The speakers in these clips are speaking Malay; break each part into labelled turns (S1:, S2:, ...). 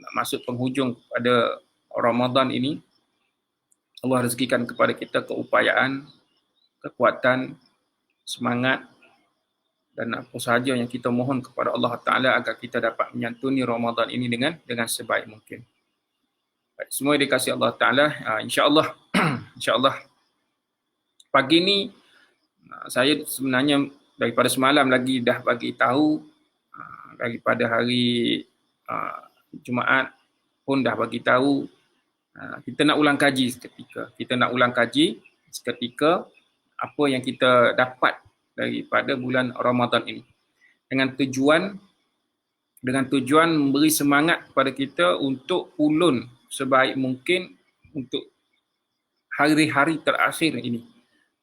S1: nak masuk penghujung pada Ramadan ini, Allah rezekikan kepada kita keupayaan, kekuatan, semangat dan apa sahaja yang kita mohon kepada Allah Ta'ala agar kita dapat menyantuni Ramadan ini dengan sebaik mungkin. Baik, semua dikasihi Allah Ta'ala, insya-Allah insya-Allah pagi ni saya sebenarnya daripada semalam lagi dah bagi tahu, daripada hari Jumaat pun dah bagi tahu, kita nak ulang kaji seketika. Kita nak ulang kaji seketika apa yang kita dapat daripada bulan Ramadan ini. Dengan tujuan memberi semangat kepada kita untuk ulun sebaik mungkin untuk hari-hari terakhir ini.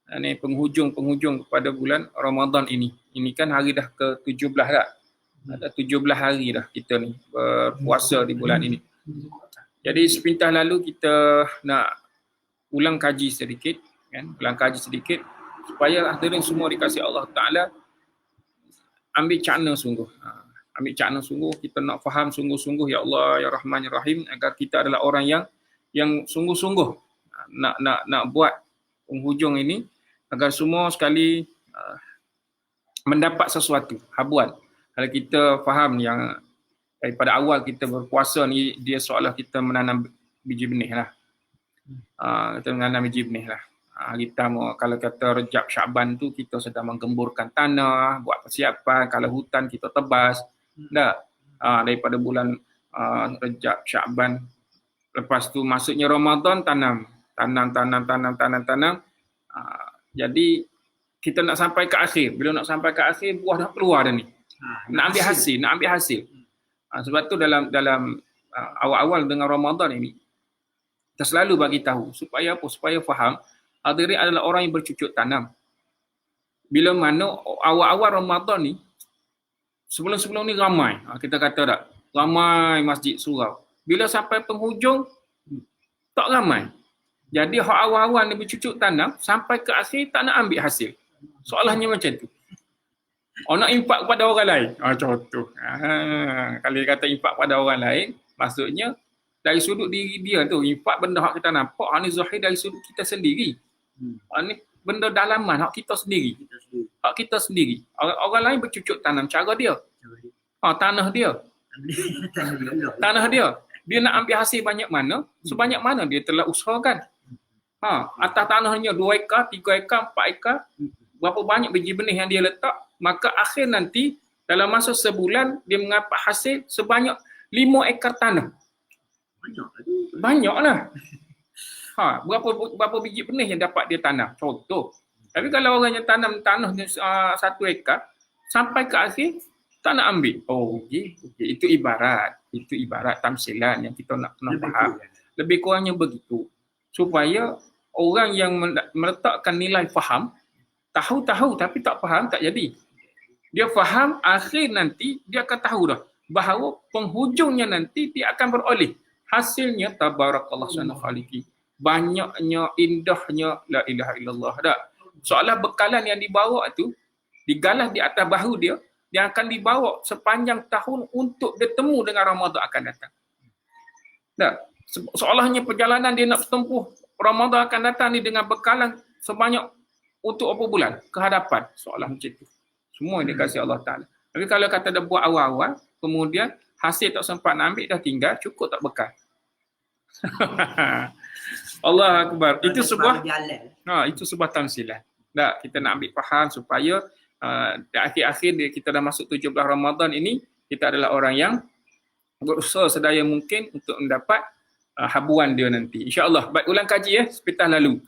S1: Ini penghujung kepada bulan Ramadan ini. Ini kan hari dah ke-17 dah. Ada 17 hari dah kita ni berpuasa di bulan ini. Jadi sepintas lalu kita nak ulang kaji sedikit, kan? Ulang kaji sedikit supaya hadirin semua dikasihi Allah Ta'ala ambil cakna sungguh. Ambil cakna sungguh, kita nak faham sungguh-sungguh, ya Allah, ya Rahman, ya Rahim, agar kita adalah orang yang sungguh-sungguh nak buat penghujung ini agar semua sekali mendapat sesuatu, habuan. Kalau kita faham yang daripada awal kita berpuasa ni, dia seolah kita menanam biji benih lah. Kita menanam biji benih lah. Kita kalau kata Rejab Syaban tu kita sedang menggemburkan tanah, buat persiapan. Kalau hutan kita tebas. Daripada bulan Rejab Syaban, lepas tu masuknya Ramadan, tanam. Jadi kita nak sampai ke akhir. Bila nak sampai ke akhir, buah dah keluar dah ni. Nak ambil hasil. Sebab tu dalam awal-awal dengan Ramadan ini, kita selalu bagi tahu supaya apa? Supaya faham hadirin adalah orang yang bercucuk tanam. Bila mana awal-awal Ramadan ni, sebelum ni ramai, kita kata tak, ramai masjid surau. Bila sampai penghujung, tak ramai. Jadi awal-awal ni bercucuk tanam, sampai ke akhir tak nak ambil hasil. Soalnya macam tu. Nak impak kepada orang lain. Contoh. Kalau dia kata impak kepada orang lain, maksudnya dari sudut diri dia tu, impak benda hak kita nampak, ni zahir dari sudut kita sendiri. Ni benda dalaman hak kita sendiri. Hak kita sendiri. Orang lain bercucuk tanam cara dia. Tanah dia. Tanah dia. Dia nak ambil hasil banyak mana, sebanyak mana dia telah usahakan. Atas tanahnya 2 ekar, 3 ekar, 4 ekar, berapa banyak biji benih yang dia letak, maka akhir nanti dalam masa sebulan dia mendapat hasil sebanyak 5 ekar tanah. Banyaklah. Berapa biji benih yang dapat dia tanam, contoh. Tapi kalau orang yang tanam tanah 1 ekar, sampai ke akhir tak nak ambil. Okey. Itu ibarat tamsilan yang kita nak faham. Lebih kurangnya begitu. Supaya orang yang meletakkan nilai faham, tahu tapi tak faham, tak jadi. Dia faham, akhir nanti dia akan tahu dah bahawa penghujungnya nanti dia akan beroleh. Hasilnya tabarakallah sana khaliqi. Banyaknya, indahnya la ilaha illallah. Soalah bekalan yang dibawa tu, digalas di atas bahu dia, yang akan dibawa sepanjang tahun untuk bertemu dengan Ramadan akan datang. Seolahnya perjalanan dia nak tempuh Ramadan akan datang ni dengan bekalan sebanyak untuk apa bulan ke hadapan, seolah macam tu. Semua ini kasih Allah Ta'ala. Tapi kalau kata dah buat awal-awal, kemudian hasil tak sempat nak ambil, dah tinggal, cukup tak bekal. Allah Akbar. Itu sebuah tamsilan. Kita nak ambil faham supaya di akhir-akhir kita dah masuk 17 Ramadan ini, kita adalah orang yang berusaha sedaya mungkin untuk mendapat habuan dia nanti. InsyaAllah. Baik, ulang kaji sepintas lalu.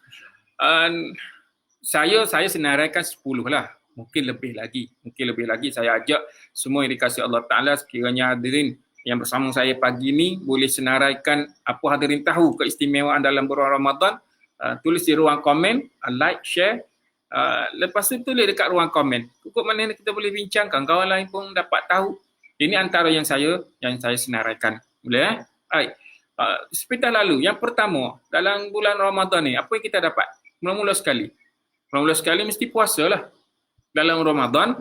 S1: Saya senaraikan 10 lah. Mungkin lebih lagi. Saya ajak semua yang dikasihi Allah Ta'ala, sekiranya hadirin yang bersama saya pagi ni boleh senaraikan apa hadirin tahu keistimewaan dalam bulan Ramadan, tulis di ruang komen, like, share. Lepas tu tulis dekat ruang komen. Kukuk mana kita boleh bincangkan, kawan lain pun dapat tahu. Ini antara yang saya senaraikan. Boleh Baik. Sepintas lalu, yang pertama dalam bulan Ramadan ni, apa yang kita dapat? Mula-mula sekali mesti puasa lah. Dalam Ramadan,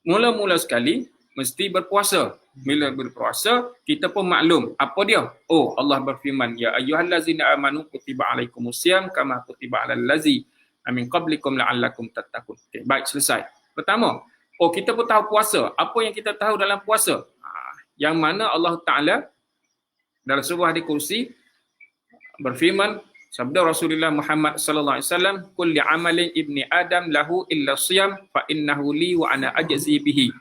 S1: mula-mula sekali mesti berpuasa. Bila berpuasa, kita pun maklum apa dia. Oh, Allah berfirman, ya ayyuhallazina amanu kutiba alaikumusiyam kama kutiba alal lazi min qablikum la'allakum tattaqun. Okay, baik, selesai. Pertama, oh kita pun tahu puasa. Apa yang kita tahu dalam puasa? Yang mana Allah Ta'ala dalam sebuah hadis kursi berfirman, sabda Rasulullah Muhammad sallallahu alaihi wasallam, kulli amalin ibni adam lahu illa siyam fa innahu li wa ana ajzi bihi.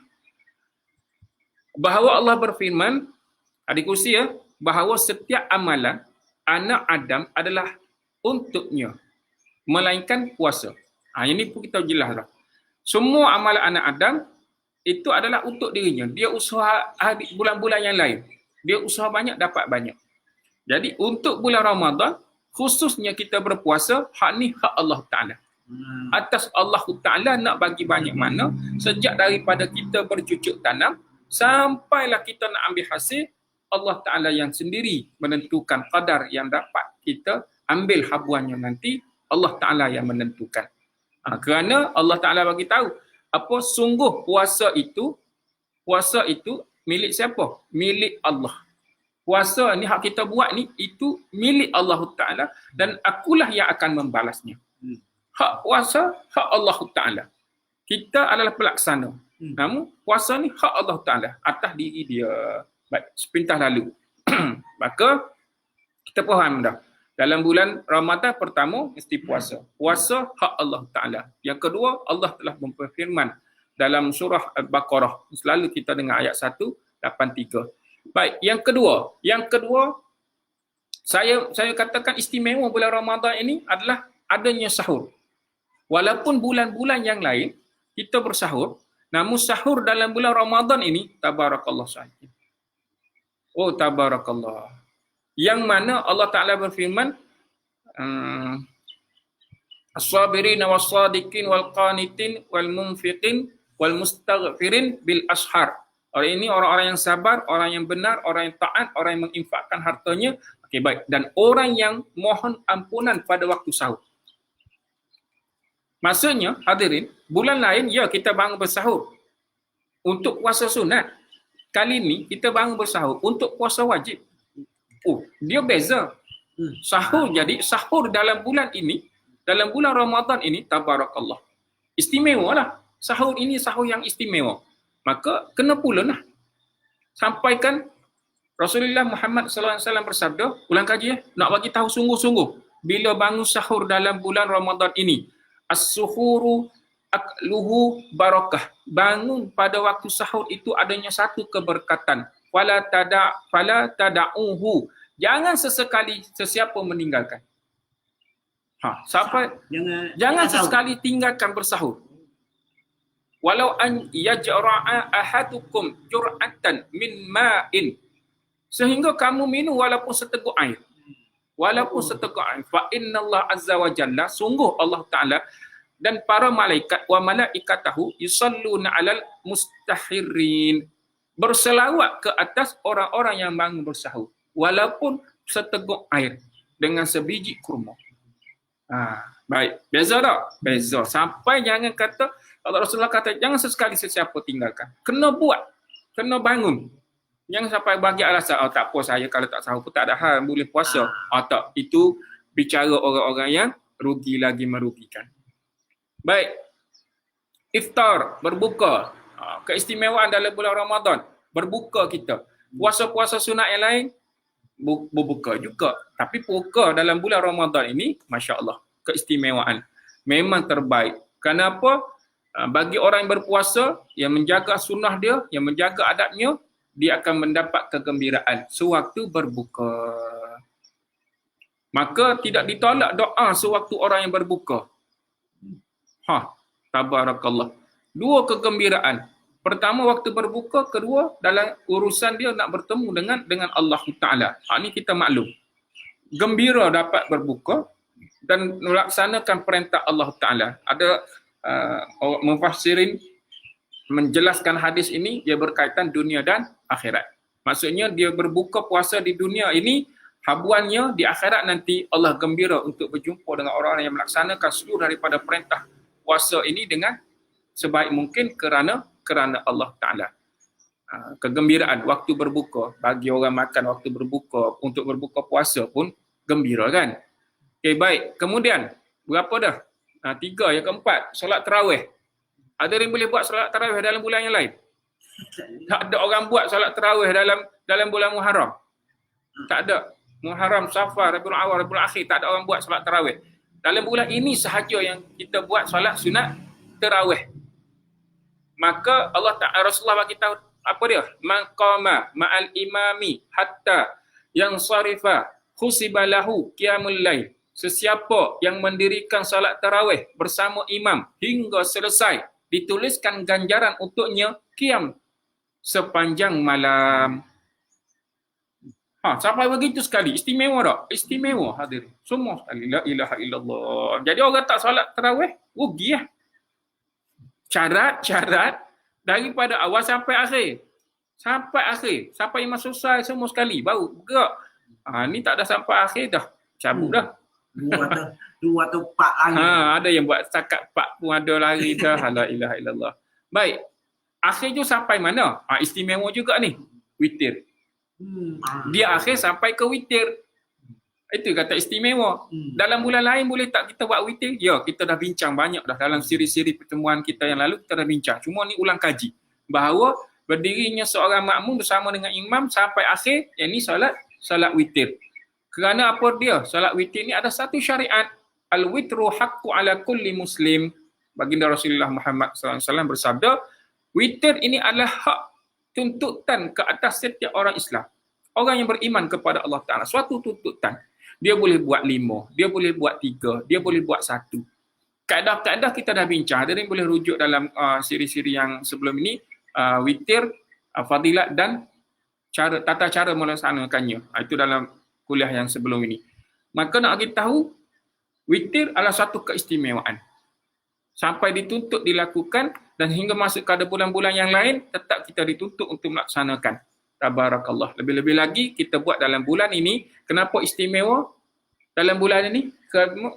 S1: Bahawa Allah berfirman, hadis kursi ya, bahawa setiap amalan anak Adam adalah untuknya, melainkan puasa. Ini pun kita jelaslah. Semua amalan anak Adam itu adalah untuk dirinya. Dia usaha bulan-bulan yang lain. Dia usaha banyak, dapat banyak. Jadi untuk bulan Ramadan, khususnya kita berpuasa, hak ni hak Allah Ta'ala. Atas Allah Ta'ala nak bagi banyak mana, sejak daripada kita bercucuk tanam, sampailah kita nak ambil hasil, Allah Ta'ala yang sendiri menentukan qadar yang dapat kita ambil habuannya nanti, Allah Ta'ala yang menentukan. Kerana Allah Ta'ala bagi tahu, apa sungguh puasa itu milik siapa? Milik Allah. Puasa ni hak kita buat ni, itu milik Allah Ta'ala dan akulah yang akan membalasnya. Hak puasa, hak Allah Ta'ala. Kita adalah pelaksana. Namun puasa ni hak Allah Ta'ala atas diri dia. Baik, sepintas lalu. Maka kita faham dah. Dalam bulan Ramadan pertama mesti puasa. Puasa hak Allah Ta'ala. Yang kedua, Allah telah berfirman dalam surah Al-Baqarah. Selalu kita dengar ayat 183. Baik, yang kedua saya katakan istimewa bulan Ramadan ini adalah adanya sahur. Walaupun bulan-bulan yang lain kita bersahur, namun sahur dalam bulan Ramadan ini tabarakallah sahaja. Oh tabarakallah. Yang mana Allah Ta'ala berfirman, as-sabirin was-sadiqin wal-qanitin wal-munfiqin wal-mustaghfirin bil ashar. Orang ini orang-orang yang sabar, orang yang benar, orang yang taat, orang yang menginfakkan hartanya. Okey, baik. Dan orang yang mohon ampunan pada waktu sahur. Maksudnya, hadirin, bulan lain, ya kita bangun bersahur untuk puasa sunat. Kali ini kita bangun bersahur untuk puasa wajib. Oh, dia beza. Sahur, jadi sahur dalam bulan ini, dalam bulan Ramadan ini, tabarakallah. Istimewa lah. Sahur ini sahur yang istimewa. Maka kena pula lah. Sampaikan Rasulullah Muhammad SAW bersabda, ulang kaji ya, nak bagi tahu sungguh-sungguh. Bila bangun sahur dalam bulan Ramadan ini, as-suhuru akluhu barakah. Bangun pada waktu sahur itu adanya satu keberkatan. Fala tada'uhu. Jangan sesekali sesiapa meninggalkan. Jangan sesekali tinggalkan bersahur. Walau an yajra'a ahadukum jur'atan min ma'in. Sehingga kamu minum walaupun seteguk air. Walaupun seteguk air. Fa innallaha azza wa jalla, sungguh Allah Ta'ala dan para malaikat wa malaikatahu yusalluna 'alal mustahirin. Berselawat ke atas orang-orang yang bangun bersahur walaupun seteguk air dengan sebiji kurma. Baik, beza tak? Beza. Sampai jangan kata, Allah Rasulullah kata jangan sesekali sesiapa tinggalkan. Kena buat, kena bangun. Jangan sampai bagi alasan, tak apa saya kalau tak sahur pun tak ada hal, boleh puasa. Tak, itu bicara orang-orang yang rugi lagi merugikan. Baik, iftar, berbuka. Keistimewaan dalam bulan Ramadan, berbuka kita. Puasa-puasa sunat yang lain, berbuka juga. Tapi buka dalam bulan Ramadan ini, Masya Allah, keistimewaan. Memang terbaik. Kenapa? Bagi orang yang berpuasa, yang menjaga sunnah dia, yang menjaga adabnya, dia akan mendapat kegembiraan sewaktu berbuka. Maka tidak ditolak doa sewaktu orang yang berbuka. Tabarakallah. Dua kegembiraan. Pertama waktu berbuka, kedua dalam urusan dia nak bertemu dengan Allah Ta'ala. Ini kita maklum. Gembira dapat berbuka dan melaksanakan perintah Allah Ta'ala. Ada mufassirin menjelaskan hadis ini, dia berkaitan dunia dan akhirat. Maksudnya dia berbuka puasa di dunia ini, habuannya di akhirat nanti Allah gembira untuk berjumpa dengan orang-orang yang melaksanakan seluruh daripada perintah puasa ini dengan sebaik mungkin kerana Allah Ta'ala. kegembiraan waktu berbuka. Bagi orang makan waktu berbuka, untuk berbuka puasa pun gembira kan. Okey, baik. Kemudian berapa dah? 3. Yang keempat, solat tarawih. Ada yang boleh buat solat tarawih dalam bulan yang lain? Tak ada orang buat solat tarawih dalam bulan Muharram. Tak ada. Muharram, Safar, Rabiul Awal, Rabiul Akhir, tak ada orang buat solat tarawih. Dalam bulan ini sahaja yang kita buat solat sunat tarawih. Maka Allah Ta'ala, Rasulullah bagi tahu apa dia? Man qama ma'al imami hatta yang sarifa khusiba lahu qiyamul lail. Sesiapa yang mendirikan salat tarawih bersama imam hingga selesai, dituliskan ganjaran untuknya qiyam sepanjang malam. Sampai begitu sekali. Istimewa tak? Istimewa hadirin. Semua sekali. La ilaha illallah. Jadi orang tak salat tarawih, rugi lah. Syarat daripada awal sampai akhir. Sampai akhir. Sampai imam selesai semua sekali. Baru gerak. Ni tak ada sampai akhir dah. Cabut dah.
S2: Dua atau 4 lagi.
S1: Ada yang buat setakat 4 pun ada lari dah. La ilaha illallah. Baik. Akhir tu sampai mana? Istimewa juga ni. Witir. Dia akhir sampai ke witir. Itu kata istimewa. Dalam bulan lain boleh tak kita buat witir? Ya, kita dah bincang banyak dah dalam siri-siri pertemuan kita yang lalu, kita dah bincang. Cuma ni ulang kaji. Bahawa berdirinya seorang makmum bersama dengan imam sampai akhir, yang ni salat witir. Kerana apa dia? Salat witir ni ada satu syariat. Al-witru haqqu ala kulli muslim. Baginda Rasulullah Muhammad SAW bersabda, witir ini adalah hak tuntutan ke atas setiap orang Islam. Orang yang beriman kepada Allah Ta'ala. Suatu tuntutan. Dia boleh buat 5, dia boleh buat 3, dia boleh buat 1. Kaedah-kaedah kita dah bincang. Hadirin boleh rujuk dalam siri-siri yang sebelum ini. Witir, fadilat dan tata cara melaksanakannya. Itu dalam kuliah yang sebelum ini. Maka nak kita tahu, witir adalah satu keistimewaan. Sampai dituntut dilakukan dan hingga masuk ke bulan-bulan yang lain, tetap kita dituntut untuk melaksanakan. Tabarakallah. Lebih-lebih lagi kita buat dalam bulan ini. Kenapa istimewa dalam bulan ini?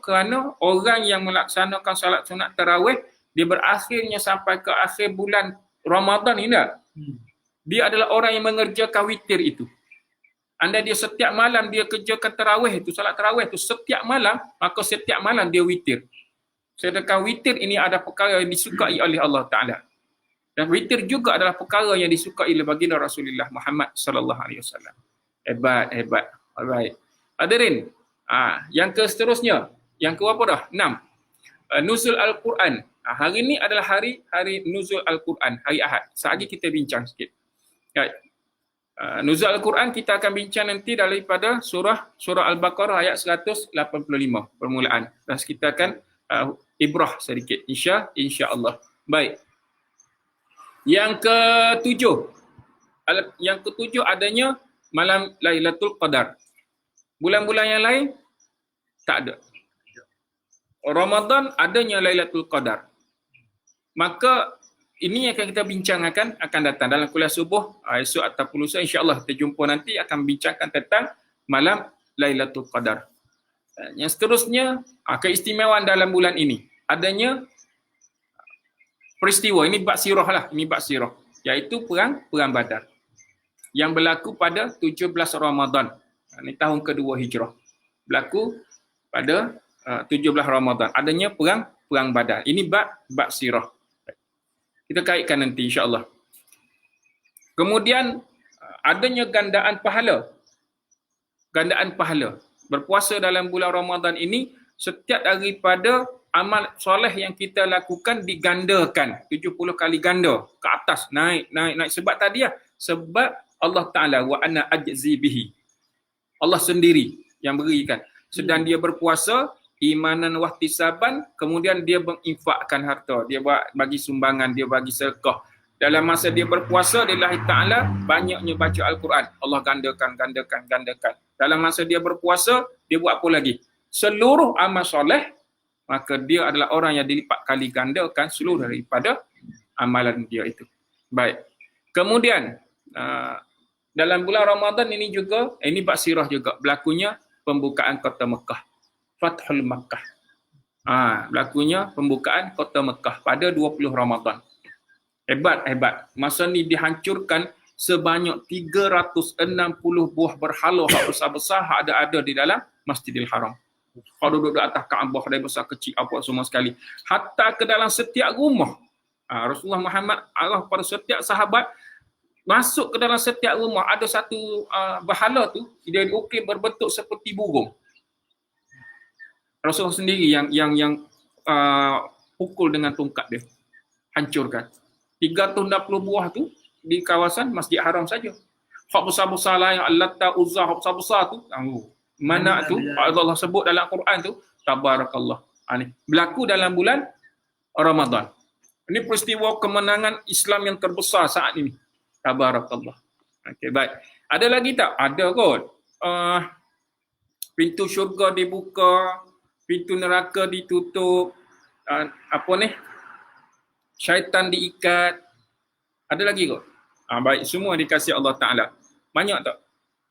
S1: Kerana orang yang melaksanakan salat sunat tarawih, dia berakhirnya sampai ke akhir bulan Ramadan ini. Dia adalah orang yang mengerjakan witir itu. Anda dia setiap malam dia kerjakan tarawih itu, salat tarawih itu setiap malam, maka setiap malam dia witir. Sedangkan witir ini ada perkara yang disukai oleh Allah Ta'ala. Dan witir juga adalah perkara yang disukai oleh baginda Rasulullah Muhammad sallallahu alaihi wasallam. Hebat. Alright. Hadirin, yang ke seterusnya, yang ke apa dah? 6. Nuzul Al-Quran. Hari ini adalah hari Nuzul Al-Quran, hari Ahad. Sehari kita bincang sikit. Right. Nuzul Al-Quran kita akan bincang nanti daripada surah Al-Baqarah ayat 185 permulaan. Dan kita akan ibrah sedikit insya-Allah. Baik. Yang ketujuh adanya malam Lailatul Qadar. Bulan-bulan yang lain tak ada. Ramadan adanya Lailatul Qadar. Maka ini yang akan kita bincangkan akan datang dalam kuliah subuh esok ataupun lusa, insya-Allah kita jumpa nanti akan bincangkan tentang malam Lailatul Qadar. Yang seterusnya, keistimewaan dalam bulan ini adanya peristiwa, ini bab sirah lah, iaitu perang Badar yang berlaku pada 17 Ramadan. Ini tahun kedua Hijrah. Berlaku pada 17 Ramadan. Adanya perang Badar. Ini bab sirah. Kita kaitkan nanti insya-Allah. Kemudian adanya gandaan pahala. Berpuasa dalam bulan Ramadan ini, setiap daripada amal soleh yang kita lakukan digandakan 70 kali ganda ke atas, naik. Sebab tadi sebab Allah Ta'ala wa ana ajzi bihi. Allah sendiri yang berikan. Sedang dia berpuasa imanan wahtisaban, kemudian dia menginfakkan harta, dia bagi sumbangan, dia bagi sedekah. Dalam masa dia berpuasa, lillahi ta'ala, banyaknya baca Al-Quran. Allah gandakan. Dalam masa dia berpuasa, dia buat apa lagi? Seluruh amal soleh, maka dia adalah orang yang dilipat kali gandakan seluruh daripada amalan dia itu. Baik. Kemudian, dalam bulan Ramadan ini juga, ini bab sirah juga, berlakunya pembukaan kota Mekah. Fathul Makkah. Berlakunya pembukaan kota Mekah pada 20 Ramadan. Hebat. Masa ni dihancurkan sebanyak 360 buah berhala hak besar-besar hak ada di dalam Masjidil Haram. Kalau duduk di atas Kaabah dari besar kecil apa semua sekali. Hatta ke dalam setiap rumah. Rasulullah Muhammad arah pada setiap sahabat masuk ke dalam setiap rumah ada satu berhala tu dia diukir berbentuk seperti burung. Rasulullah sendiri yang pukul dengan tongkat dia, hancurkan. 360 buah tu di kawasan Masjid Haram saja. Hak besar-besar lah yang Al-Latta, Uzza, hak besar-besar tu, mana tu Allah sebut dalam Quran tu, tabarakallah. Ini berlaku dalam bulan Ramadan. Ini peristiwa kemenangan Islam yang terbesar saat ini. Tabarakallah. Okey, baik. Ada lagi tak? Ada kot. Pintu syurga dibuka, pintu neraka ditutup, syaitan diikat. Ada lagi kot? Baik, semua dikasih Allah Ta'ala. Banyak tak?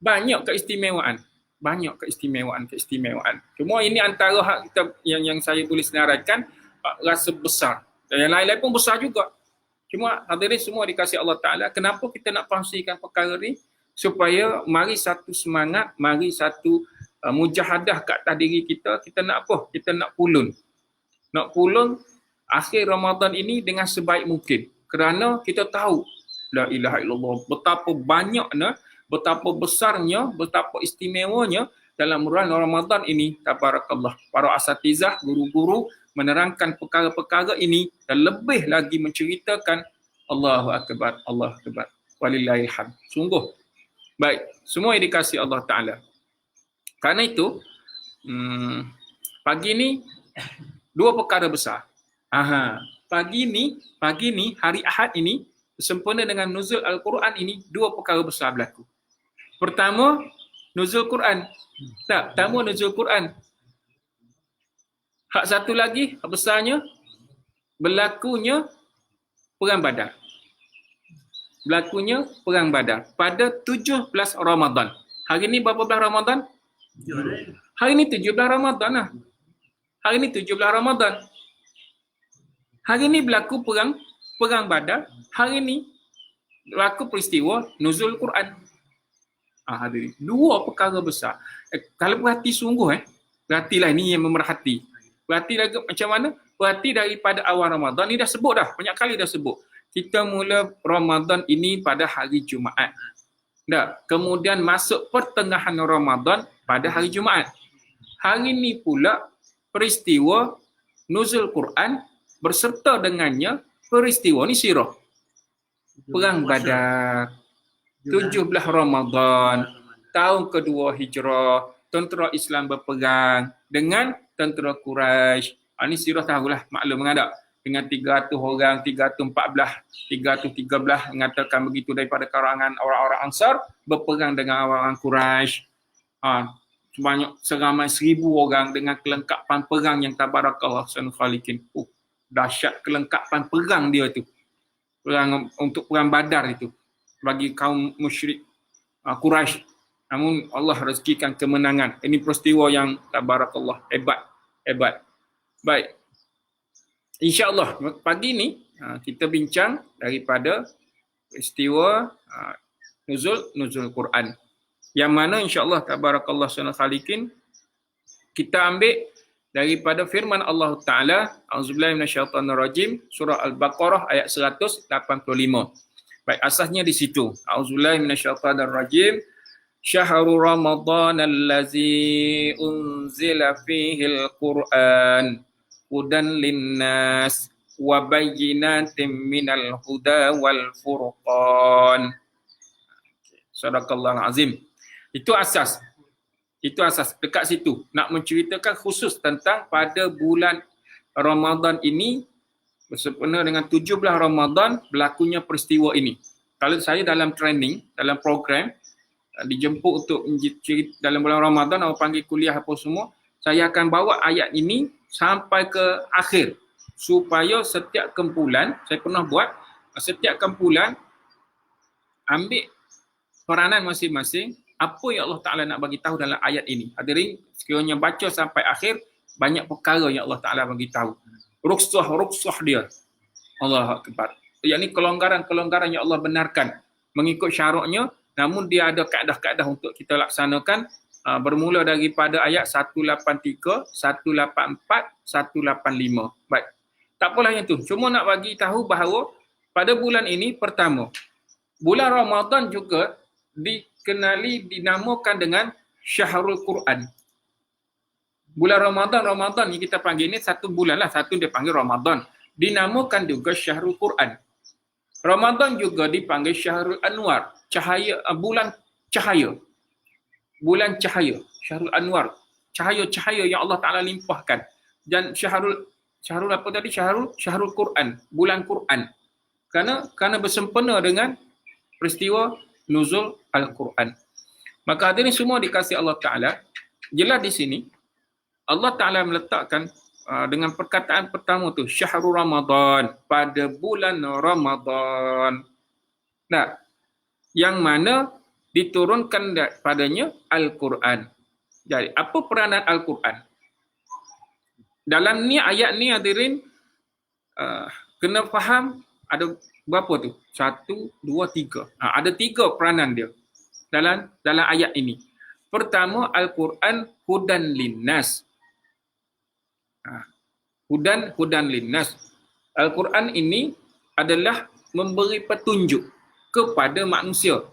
S1: Banyak keistimewaan. Banyak keistimewaan. Cuma ini antara hak kita yang saya boleh senaraikan, rasa besar. Dan yang lain-lain pun besar juga. Cuma hadirin semua dikasih Allah Ta'ala. Kenapa kita nak kongsikan perkara ni? Supaya mari satu semangat, mari satu mujahadah kat atas diri kita. Kita nak apa? Kita nak pulun. Nak pulun akhir Ramadan ini dengan sebaik mungkin. Kerana kita tahu, la ilaha illallah, betapa banyaknya, betapa besarnya, betapa istimewanya dalam bulan Ramadan ini. Tabarakallah. Para asatizah, guru-guru menerangkan perkara-perkara ini dan lebih lagi menceritakan Allahu Akbar, Allahu Akbar. Walillahil hamd. Sungguh. Baik, semua yang dikasihi Allah Ta'ala. Karena itu, pagi ni dua perkara besar. Pagi ni hari Ahad ini sempena dengan nuzul Al-Quran ini dua perkara besar berlaku. Pertama, nuzul Quran. Pertama nuzul Quran. Hak satu lagi, hak besarnya, berlakunya Perang Badar. Berlakunya Perang Badar pada 17 Ramadan. Hari ni berapa belas Ramadan? Hari ni 17 Ramadan lah. Hari ni 17 Ramadan. Hari ni berlaku Perang Badar. Hari ni berlaku peristiwa nuzul Quran. Hadirin, dua perkara besar. Kalau perhati sungguh, perhatilah, ini yang memerhati. Perhati lagi macam mana? Perhati daripada awal Ramadan ni dah sebut dah, banyak kali dah sebut. Kita mula Ramadan ini pada hari Jumaat. Kemudian masuk pertengahan Ramadan pada hari Jumaat. Hari ni pula peristiwa nuzul Quran berserta dengannya peristiwa ni sirah. Perang Badar, 17 Ramadan, tahun kedua Hijrah, tentera Islam berperang dengan tentera Quraisy. Ini sirah tahulah, maklum mengadak. Dengan 300 orang, 314, 313 mengatakan begitu daripada kalangan orang-orang Ansar berperang dengan orang-orang Quraisy. Sebanyak seramai 1000 orang dengan kelengkapan perang yang tabarakallah ahsanul khaliqin. Dahsyat kelengkapan perang dia tu. Perang untuk perang Badar itu bagi kaum musyrik Quraisy. Namun Allah rezekikan kemenangan. Ini peristiwa yang tabarakallah hebat. Baik. InsyaAllah pagi ni kita bincang daripada peristiwa nuzul Quran. Yang mana insyaAllah tabarakallah ahsanul khaliqin kita ambil daripada firman Allah Ta'ala, auzubillahi minasyaitonirrajim, surah Al-Baqarah ayat 185. Baik, asasnya di situ. Auzubillahi minasyaitonirrajim. Syahrul Ramadan allazi unzila fihil Qur'an hudan linnas wa bayyinatin minal huda wal furqan. Sadaqallahul azim. Itu asas. Dekat situ nak menceritakan khusus tentang pada bulan Ramadan ini bersempena dengan 17 Ramadan berlakunya peristiwa ini. Kalau saya dalam training, dalam program dijemput untuk dalam bulan Ramadan atau panggil kuliah apa semua, saya akan bawa ayat ini sampai ke akhir supaya setiap kumpulan, saya pernah buat, setiap kumpulan ambil peranan masing-masing apa yang Allah Ta'ala nak bagi tahu dalam ayat ini. Hadirin, sekiranya baca sampai akhir, banyak perkara yang Allah Ta'ala bagi tahu. Ruksah dia. Allahu Akbar. Yang ini kelonggaran-kelonggaran yang Allah benarkan mengikut syaratnya, namun dia ada kaedah-kaedah untuk kita laksanakan, bermula daripada ayat 183, 184, 185. Baik. Tak apalah yang tu. Cuma nak bagi tahu bahawa pada bulan ini pertama, bulan Ramadan juga dinamakan dengan Syahrul Quran. Bulan Ramadan ni kita panggil ni satu bulan lah, satu dia panggil Ramadan. Dinamakan juga Syahrul Quran. Ramadan juga dipanggil Syahrul Anwar, cahaya, bulan cahaya. Bulan cahaya, Syahrul Anwar, cahaya-cahaya yang Allah Ta'ala limpahkan. Dan Syahrul apa tadi? Syahrul Quran, bulan Quran. Kerana bersempena dengan peristiwa nuzul Al-Quran. Maka hadirin semua dikasihi Allah Ta'ala, jelas di sini Allah Ta'ala meletakkan dengan perkataan pertama tu, Syahrul Ramadan, pada bulan Ramadan. Nah, yang mana diturunkan padanya Al-Quran. Jadi, apa peranan Al-Quran? Dalam ni ayat ni hadirin, kena faham ada berapa tu? 1, 2, 3. Ada 3 peranan dia dalam ayat ini. Pertama, Al-Quran hudan linnas. Hudan linnas. Al-Quran ini adalah memberi petunjuk kepada manusia.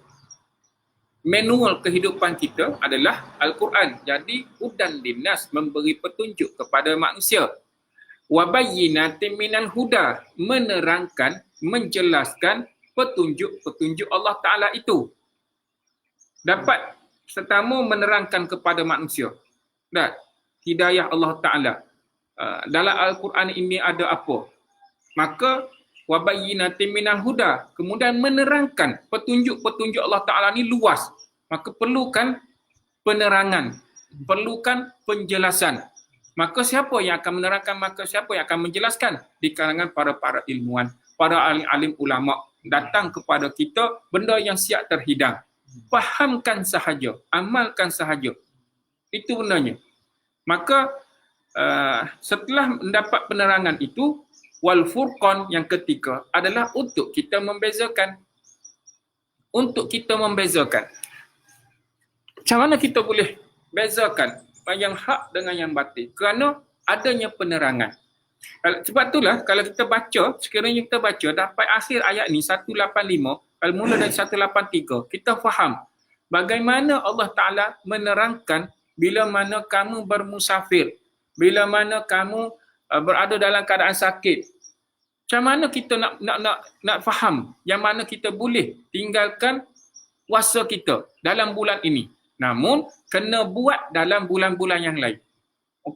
S1: Manual kehidupan kita adalah Al-Quran. Jadi hudan linnas, memberi petunjuk kepada manusia. Wa bayyinatin minal huda, menerangkan, menjelaskan petunjuk-petunjuk Allah Ta'ala itu. Dapat pertama menerangkan kepada manusia. Dan hidayah Allah Ta'ala. Dalam Al-Quran ini ada apa? Maka wa bayyinatin minal huda, kemudian menerangkan petunjuk-petunjuk Allah Ta'ala ni luas. Maka perlukan penerangan, perlukan penjelasan. Maka siapa yang akan menerangkan, maka siapa yang akan menjelaskan? Di kalangan para ilmuwan, para alim ulama datang kepada kita benda yang siap terhidang. Fahamkan sahaja, amalkan sahaja. Itu benarnya. Maka setelah mendapat penerangan itu, wal furqan yang ketiga adalah untuk kita membezakan. Untuk kita membezakan. Macam mana kita boleh bezakan yang hak dengan yang batil? Kerana adanya penerangan. Sebab itulah kalau kita baca, sekiranya kita baca dapat akhir ayat ni 185, kalau mula dari 183, kita faham bagaimana Allah Ta'ala menerangkan bila mana kamu bermusafir, bila mana kamu berada dalam keadaan sakit. Macam mana kita nak faham yang mana kita boleh tinggalkan puasa kita dalam bulan ini. Namun, kena buat dalam bulan-bulan yang lain.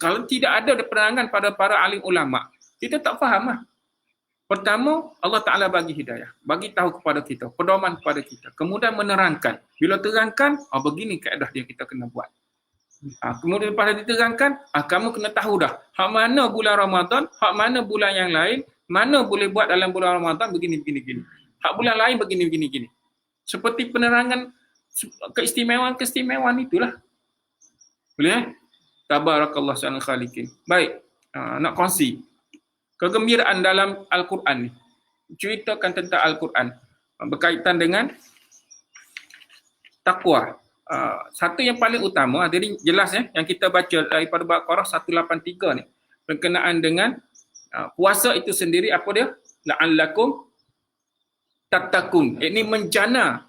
S1: Kalau tidak ada penerangan pada para alim ulama, kita tak faham lah. Pertama, Allah Ta'ala bagi hidayah. Bagi tahu kepada kita, pedoman kepada kita. Kemudian menerangkan. Bila terangkan, begini kaedah dia kita kena buat. Kemudian pada diterangkan, kamu kena tahu dah. Hak mana bulan Ramadan, hak mana bulan yang lain, mana boleh buat dalam bulan Ramadan, begini. Hak bulan lain, begini. Seperti penerangan keistimewaan itulah. Boleh? Tabarakallah sanal khaliqin. Baik, nak kongsi kegembiraan dalam Al-Quran ni. Ceritakan tentang Al-Quran berkaitan dengan takwa. Satu yang paling utama, jadi jelas yang kita baca daripada Baqarah 183 ni, berkenaan dengan puasa itu sendiri, apa dia? La'allakum tattaqun. Ini menjana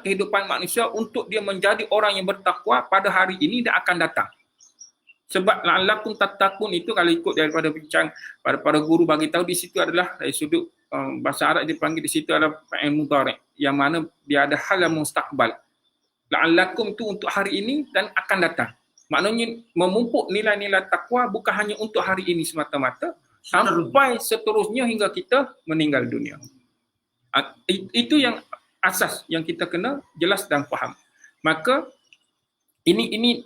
S1: kehidupan manusia untuk dia menjadi orang yang bertakwa pada hari ini dan akan datang. Sebab la'allakum tattaqun itu kalau ikut daripada bincang para guru bagi tahu, di situ adalah dari sudut bahasa Arab dipanggil di situ adalah fa'il mudhari', yang mana dia ada hal mustaqbal. La'allakum tu untuk hari ini dan akan datang. Maknanya memupuk nilai-nilai takwa bukan hanya untuk hari ini semata-mata, sampai seterusnya hingga kita meninggal dunia. Itu yang asas yang kita kena jelas dan faham. Maka ini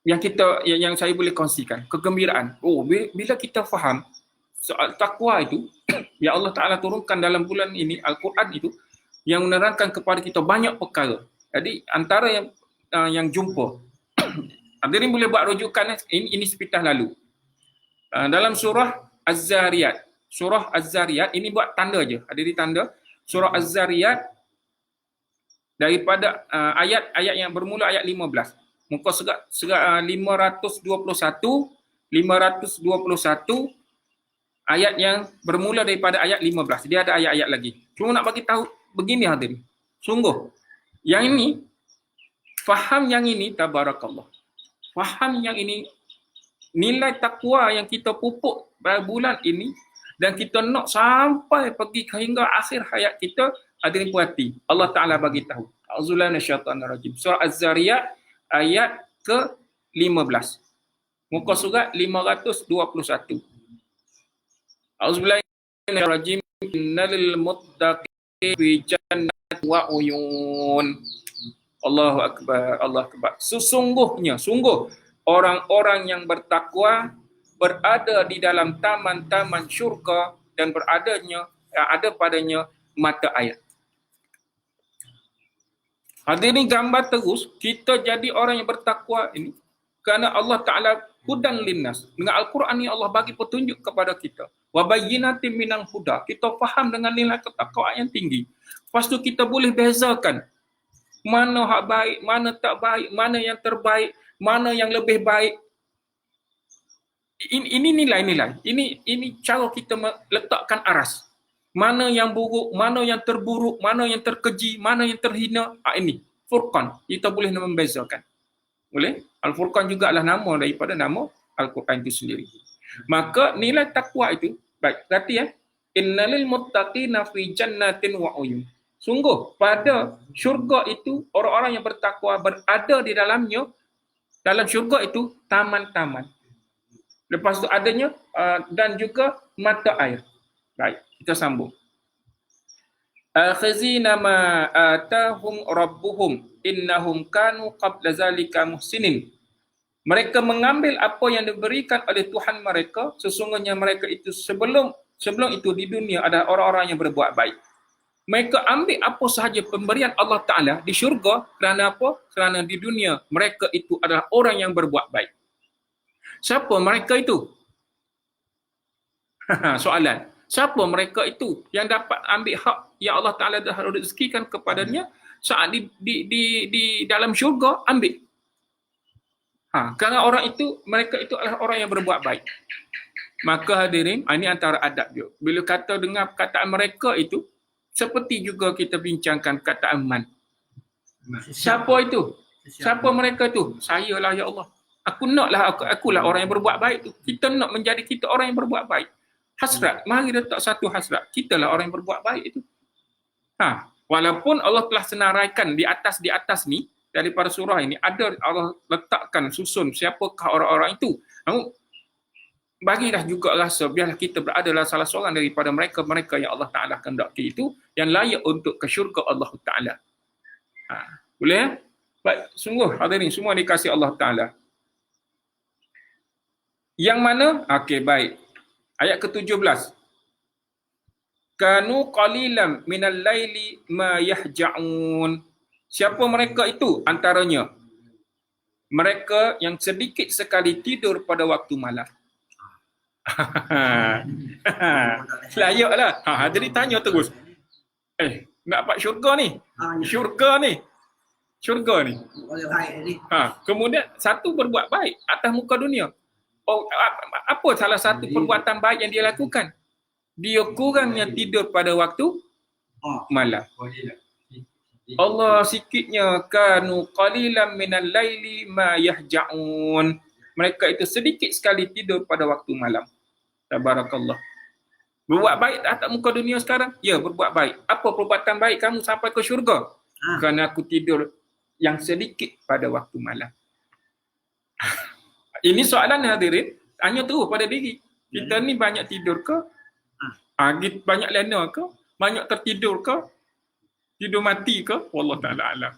S1: yang saya boleh kongsikan, kegembiraan. Bila kita faham soal takwa itu yang Allah Ta'ala turunkan dalam bulan ini, Al-Quran itu yang menerangkan kepada kita banyak perkara. Jadi antara yang jumpa hadirin boleh buat rujukan ini sepintas lalu. Dalam surah Az-Zariyat ini buat tanda je, hadirin tanda. Surah Az-Zariyat daripada ayat-ayat yang bermula ayat 15. Muka surat 521 ayat yang bermula daripada ayat 15. Dia ada ayat-ayat lagi. Cuma nak bagi tahu begini hadirin. Sungguh yang ini, faham yang ini, tabarakallah. Faham yang ini, nilai takwa yang kita pupuk pada bulan ini dan kita nak sampai pergi hingga akhir hayat kita, hadirin puati. Allah Taala bagi tahu. A'udzubillahi minasyaitanir rajim. Surah Az-Zariyat ayat ke-15. Muka surat 521. A'udzubillahi minasyaitanir rajim. Innal muttaqina fi jannatin wa uyun. Allahu akbar, Allahu akbar. Sesungguhnya, sungguh orang-orang yang bertakwa berada di dalam taman-taman syurga dan ada padanya mata air. Hadirin, gambar terus kita jadi orang yang bertakwa ini kerana Allah Taala hudan linnas. Dengan Al-Quran ni Allah bagi petunjuk kepada kita. Wa bayyinatin minal huda. Kita faham dengan nilai ketakwaan yang tinggi. Lepas tu kita boleh bezakan mana hak baik, mana tak baik, mana yang terbaik, mana yang lebih baik. Ini nilai-nilai. Ini cara kita meletakkan aras. Mana yang buruk, mana yang terburuk, mana yang terkeji, mana yang terhina. Ini Furqan. Kita boleh membezakan. Boleh? Al-Furqan juga adalah nama daripada nama Al-Quran itu sendiri. Maka nilai takwa itu, baik, berarti ya, innalil muttaqina fi jannatin wa uyun. Sungguh pada syurga itu orang-orang yang bertakwa berada di dalamnya, dalam syurga itu taman-taman. Lepas tu adanya dan juga mata air. Baik, kita sambung. Akhizina ma atahum rabbuhum innahum kanu qabla zalika muhsinin. Mereka mengambil apa yang diberikan oleh Tuhan mereka, sesungguhnya mereka itu sebelum itu di dunia ada orang-orang yang berbuat baik. Mereka ambil apa sahaja pemberian Allah Ta'ala di syurga kerana apa? Kerana di dunia mereka itu adalah orang yang berbuat baik. Siapa mereka itu? Soalan. Siapa mereka itu yang dapat ambil hak yang Allah Ta'ala dah rezekikan kepadanya saat di dalam syurga? Ambil. Kerana mereka itu adalah orang yang berbuat baik. Maka hadirin, ini antara adab juga. Bila kata dengar perkataan mereka itu, seperti juga kita bincangkan kata aman. Siapa itu? Siapa mereka itu? Saya lah ya Allah. Akulah orang yang berbuat baik tu. Kita nak menjadi kita orang yang berbuat baik. Hasrat, mari letak satu hasrat. Kita lah orang yang berbuat baik itu. Walaupun Allah telah senaraikan di atas ni daripada surah ini ada Allah letakkan susun siapakah orang-orang itu. Namun bagilah juga rasa biarlah kita berada dalam salah seorang daripada mereka yang Allah Ta'ala kehendaki itu yang layak untuk ke syurga Allah Ta'ala. Boleh ya? Baik, sungguh hadirin semua dikasih Allah Ta'ala. Yang mana? Okey, baik. Ayat ke-17. Kanu qalilan minal laili ma yahja'un. Siapa mereka itu? Antaranya mereka yang sedikit sekali tidur pada waktu malam. Layaklah. Jadi tanya terus. Nak dapat syurga ni? Syurga ni. Kemudian satu berbuat baik atas muka dunia. Apa salah satu perbuatan baik yang dia lakukan? Dia kurangnya tidur pada waktu malam. Allah sikitnya kanu qalilan minal laili ma yahja'un. Mereka itu sedikit sekali tidur pada waktu malam. Tabarakallah. Berbuat baik atas muka dunia sekarang? Ya, berbuat baik. Apa perbuatan baik kamu sampai ke syurga? Kerana aku tidur yang sedikit pada waktu malam. Ini soalan hadirin, tanya terus pada diri. Kita ni banyak tidur ke? Banyak lena ke? Banyak tertidur ke? Tidur mati ke? Wallah ta'ala alam.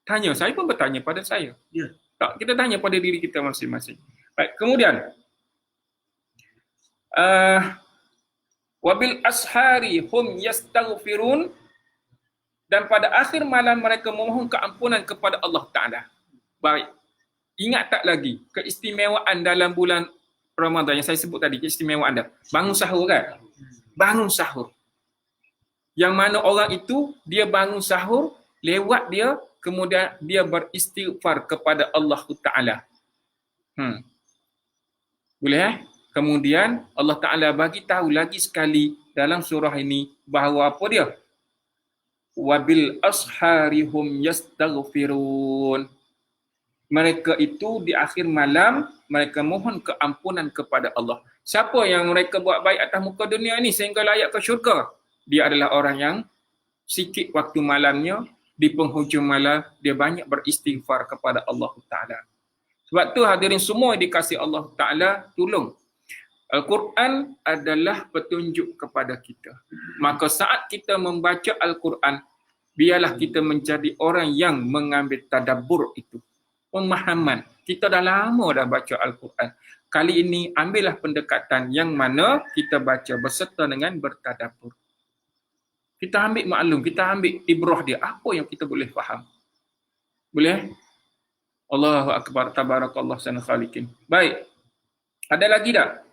S1: Tanya, saya pun bertanya pada saya.
S2: Ya.
S1: Tak, kita tanya pada diri kita masing-masing. Baik, kemudian wabil ashari hum yastaghfirun, dan pada akhir malam mereka memohon keampunan kepada Allah Ta'ala. Baik. Ingat tak lagi keistimewaan dalam bulan Ramadan yang saya sebut tadi, keistimewaan dia. Bangun sahur kan? Bangun sahur. Yang mana orang itu dia bangun sahur lewat dia, kemudian dia beristighfar kepada Allah Ta'ala. Boleh Kemudian Allah Ta'ala bagi tahu lagi sekali dalam surah ini bahawa apa dia? Wabil asharihum yastaghfirun. Mereka itu di akhir malam, mereka mohon keampunan kepada Allah. Siapa yang mereka buat baik atas muka dunia ni sehingga layak ke syurga? Dia adalah orang yang sikit waktu malamnya, di penghujung malam, dia banyak beristighfar kepada Allah Ta'ala. Sebab tu hadirin semua dikasih Allah Ta'ala, tolong. Al-Quran adalah petunjuk kepada kita. Maka saat kita membaca Al-Quran, biarlah kita menjadi orang yang mengambil tadabbur itu. Pemahaman. Kita dah lama dah baca Al-Quran. Kali ini ambillah pendekatan yang mana kita baca berserta dengan bertadabbur. Kita ambil maklum, kita ambil ibrah dia. Apa yang kita boleh faham? Boleh? Allahu Akbar, tabarakallah sana khaliqin. Baik. Ada lagi tak?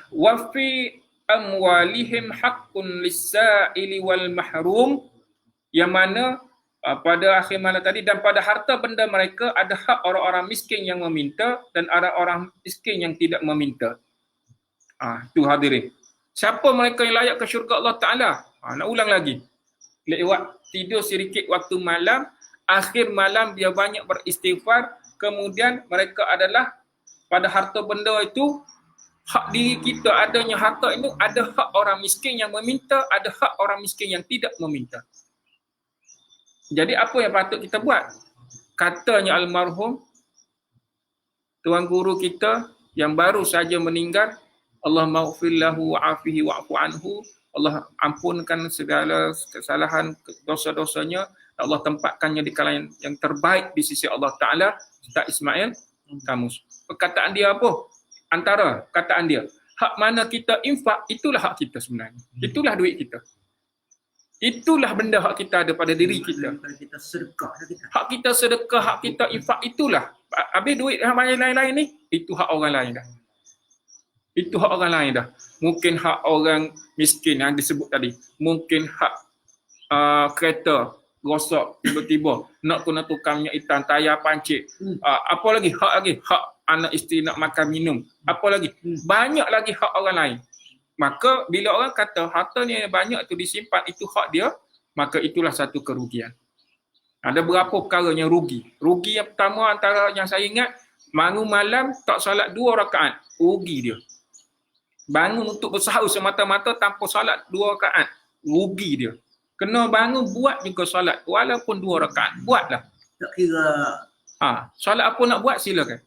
S1: Wa fi amwalihim haqqun lis-sa'ili wal mahrum, yang mana pada akhir malam tadi, dan pada harta benda mereka ada hak orang-orang miskin yang meminta dan ada orang miskin yang tidak meminta. Tu hadirin. Siapa mereka yang layak ke syurga Allah Ta'ala? Nak ulang lagi. Lewat tidur sedikit waktu malam, akhir malam dia banyak beristighfar, kemudian mereka adalah pada harta benda itu, hak diri kita adanya harta itu, ada hak orang miskin yang meminta, ada hak orang miskin yang tidak meminta. Jadi apa yang patut kita buat? Katanya almarhum tuan guru kita yang baru saja meninggal, Allah maghfir lahu wa'afihi wa'fu anhu, Allah ampunkan segala kesalahan, dosa-dosanya, Allah tempatkannya di kalangan yang terbaik di sisi Allah Ta'ala. Ustaz Ismail Kamus. Perkataan dia apa? Antara kataan dia, hak mana kita infak, itulah hak kita sebenarnya. Itulah duit kita. Itulah benda hak kita ada pada diri kita.
S2: Kita sedekah.
S1: Hak kita sedekah, hak kita infak, itulah. Habis duit yang lain-lain ni, itu hak orang lain dah. Itu hak orang lain dah. Mungkin hak orang miskin yang disebut tadi. Mungkin hak kereta rosak tiba-tiba. Nak tukang minyak hitam, tayar pancit. Apa lagi? Hak lagi. Hak anak isteri nak makan minum. Apa lagi? Banyak lagi hak orang lain. Maka bila orang kata harta ni banyak tu disimpan, itu hak dia, maka itulah satu kerugian. Ada berapa perkara yang rugi. Rugi yang pertama antara yang saya ingat, bangun malam tak solat 2 rakaat. Rugi dia. Bangun untuk bersahur semata-mata tanpa solat 2 rakaat. Rugi dia. Kena bangun buat juga solat walaupun 2 rakaat. Buatlah.
S2: Tak kira.
S1: Solat apa nak buat silakan.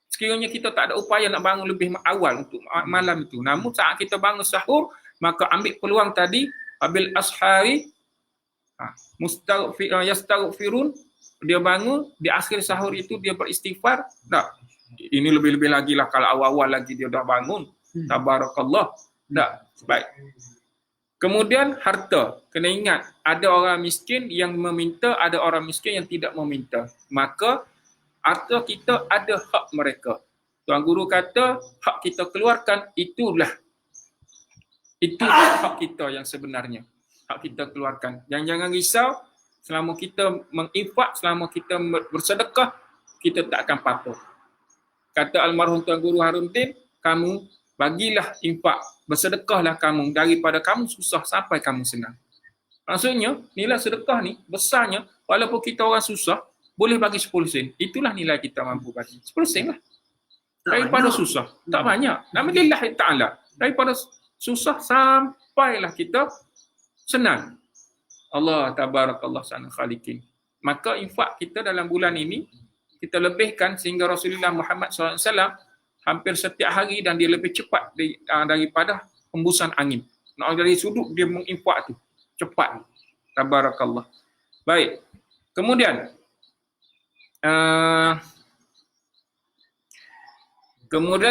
S1: Sekiranya kita tak ada upaya nak bangun lebih awal untuk malam itu. Namun saat kita bangun sahur, maka ambil peluang tadi, abil ashari, yastaghfirun, dia bangun, di akhir sahur itu dia beristighfar. Tak. Ini lebih-lebih lagi lah kalau awal-awal lagi dia dah bangun. Tabarakallah. Tak. Baik. Kemudian harta. Kena ingat, ada orang miskin yang meminta, ada orang miskin yang tidak meminta. Maka harta kita ada hak mereka. Tuan guru kata, hak kita keluarkan, itulah hak kita yang sebenarnya. Hak kita keluarkan. Jangan risau, selama kita menginfak, selama kita bersedekah, kita tak akan patuh. Kata almarhum Tuan Guru Haruddin, kamu bagilah infak, bersedekahlah kamu, daripada kamu susah sampai kamu senang. Maksudnya, nilai sedekah ni besarnya, walaupun kita orang susah, boleh bagi 10 sen. Itulah nilai kita mampu bagi. 10 sen lah. Daripada susah. Tak banyak. Alhamdulillah ta'ala. Daripada susah sampailah kita senang. Allah tabarakallah sana khaliqin. Maka infak kita dalam bulan ini, kita lebihkan sehingga Rasulullah Muhammad SAW hampir setiap hari, dan dia lebih cepat daripada hembusan angin. Dari sudut dia menginfak tu. Cepat. Tabarakallah. Baik. Kemudian,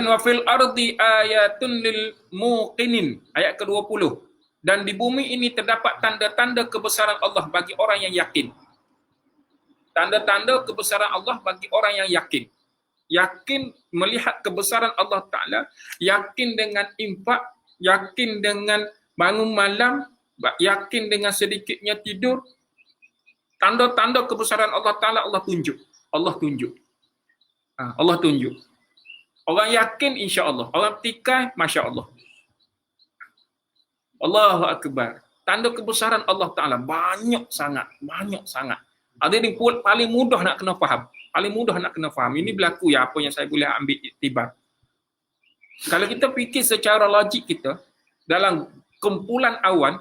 S1: wa fil ardi ayatun lil muqinin, ayat ke-20, dan di bumi ini terdapat tanda-tanda kebesaran Allah bagi orang yang yakin. Tanda-tanda kebesaran Allah bagi orang yang yakin. Yakin melihat kebesaran Allah Ta'ala, yakin dengan infak, yakin dengan bangun malam, yakin dengan sedikitnya tidur, tanda-tanda kebesaran Allah Ta'ala Allah tunjuk. Allah tunjuk. Allah tunjuk. Orang yakin insya Allah. Orang tikai, Masya Allah. Allahu Akbar. Tanda kebesaran Allah Ta'ala banyak sangat. Banyak sangat. Ada yang paling mudah nak kena faham. Paling mudah nak kena faham. Ini berlaku ya apa yang saya boleh ambil iktibar. Kalau kita fikir secara logik kita, dalam kumpulan awan,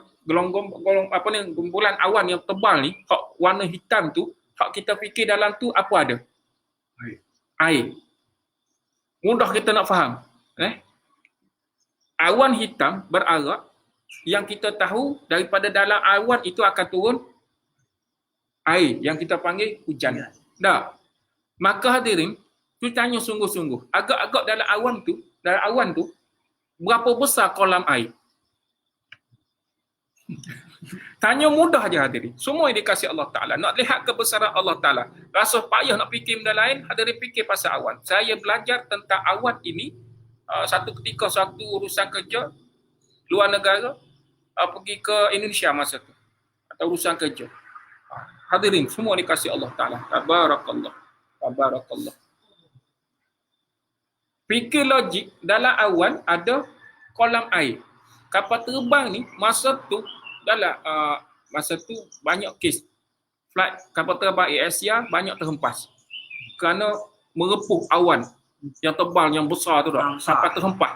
S1: kumpulan awan yang tebal ni, hak warna hitam tu, hak kita fikir dalam tu apa ada? Air. Mudah kita nak faham. Awan hitam berarak, yang kita tahu daripada dalam awan itu akan turun air yang kita panggil hujan. Dah. Maka hadirin, tu tanya sungguh-sungguh, agak-agak dalam awan tu berapa besar kolam air? Tanya mudah aja hadirin. Semua yang dikasih Allah Ta'ala. Nak lihat kebesaran Allah Ta'ala. Rasa payah nak fikir benda lain, hadirin fikir pasal awan. Saya belajar tentang awan ini satu ketika, satu urusan kerja luar negara, pergi ke Indonesia masa tu. Atau urusan kerja. Hadirin, semua dikasih Allah Ta'ala. Tabarakallah. Tabarakallah. Fikir logik, dalam awan ada kolam air. Kapal terbang ni masa tu banyak kes. Flight kapal terbang Asia banyak terhempas. Kerana merepuh awan yang tebal, yang besar tu dah, sampai terhempas.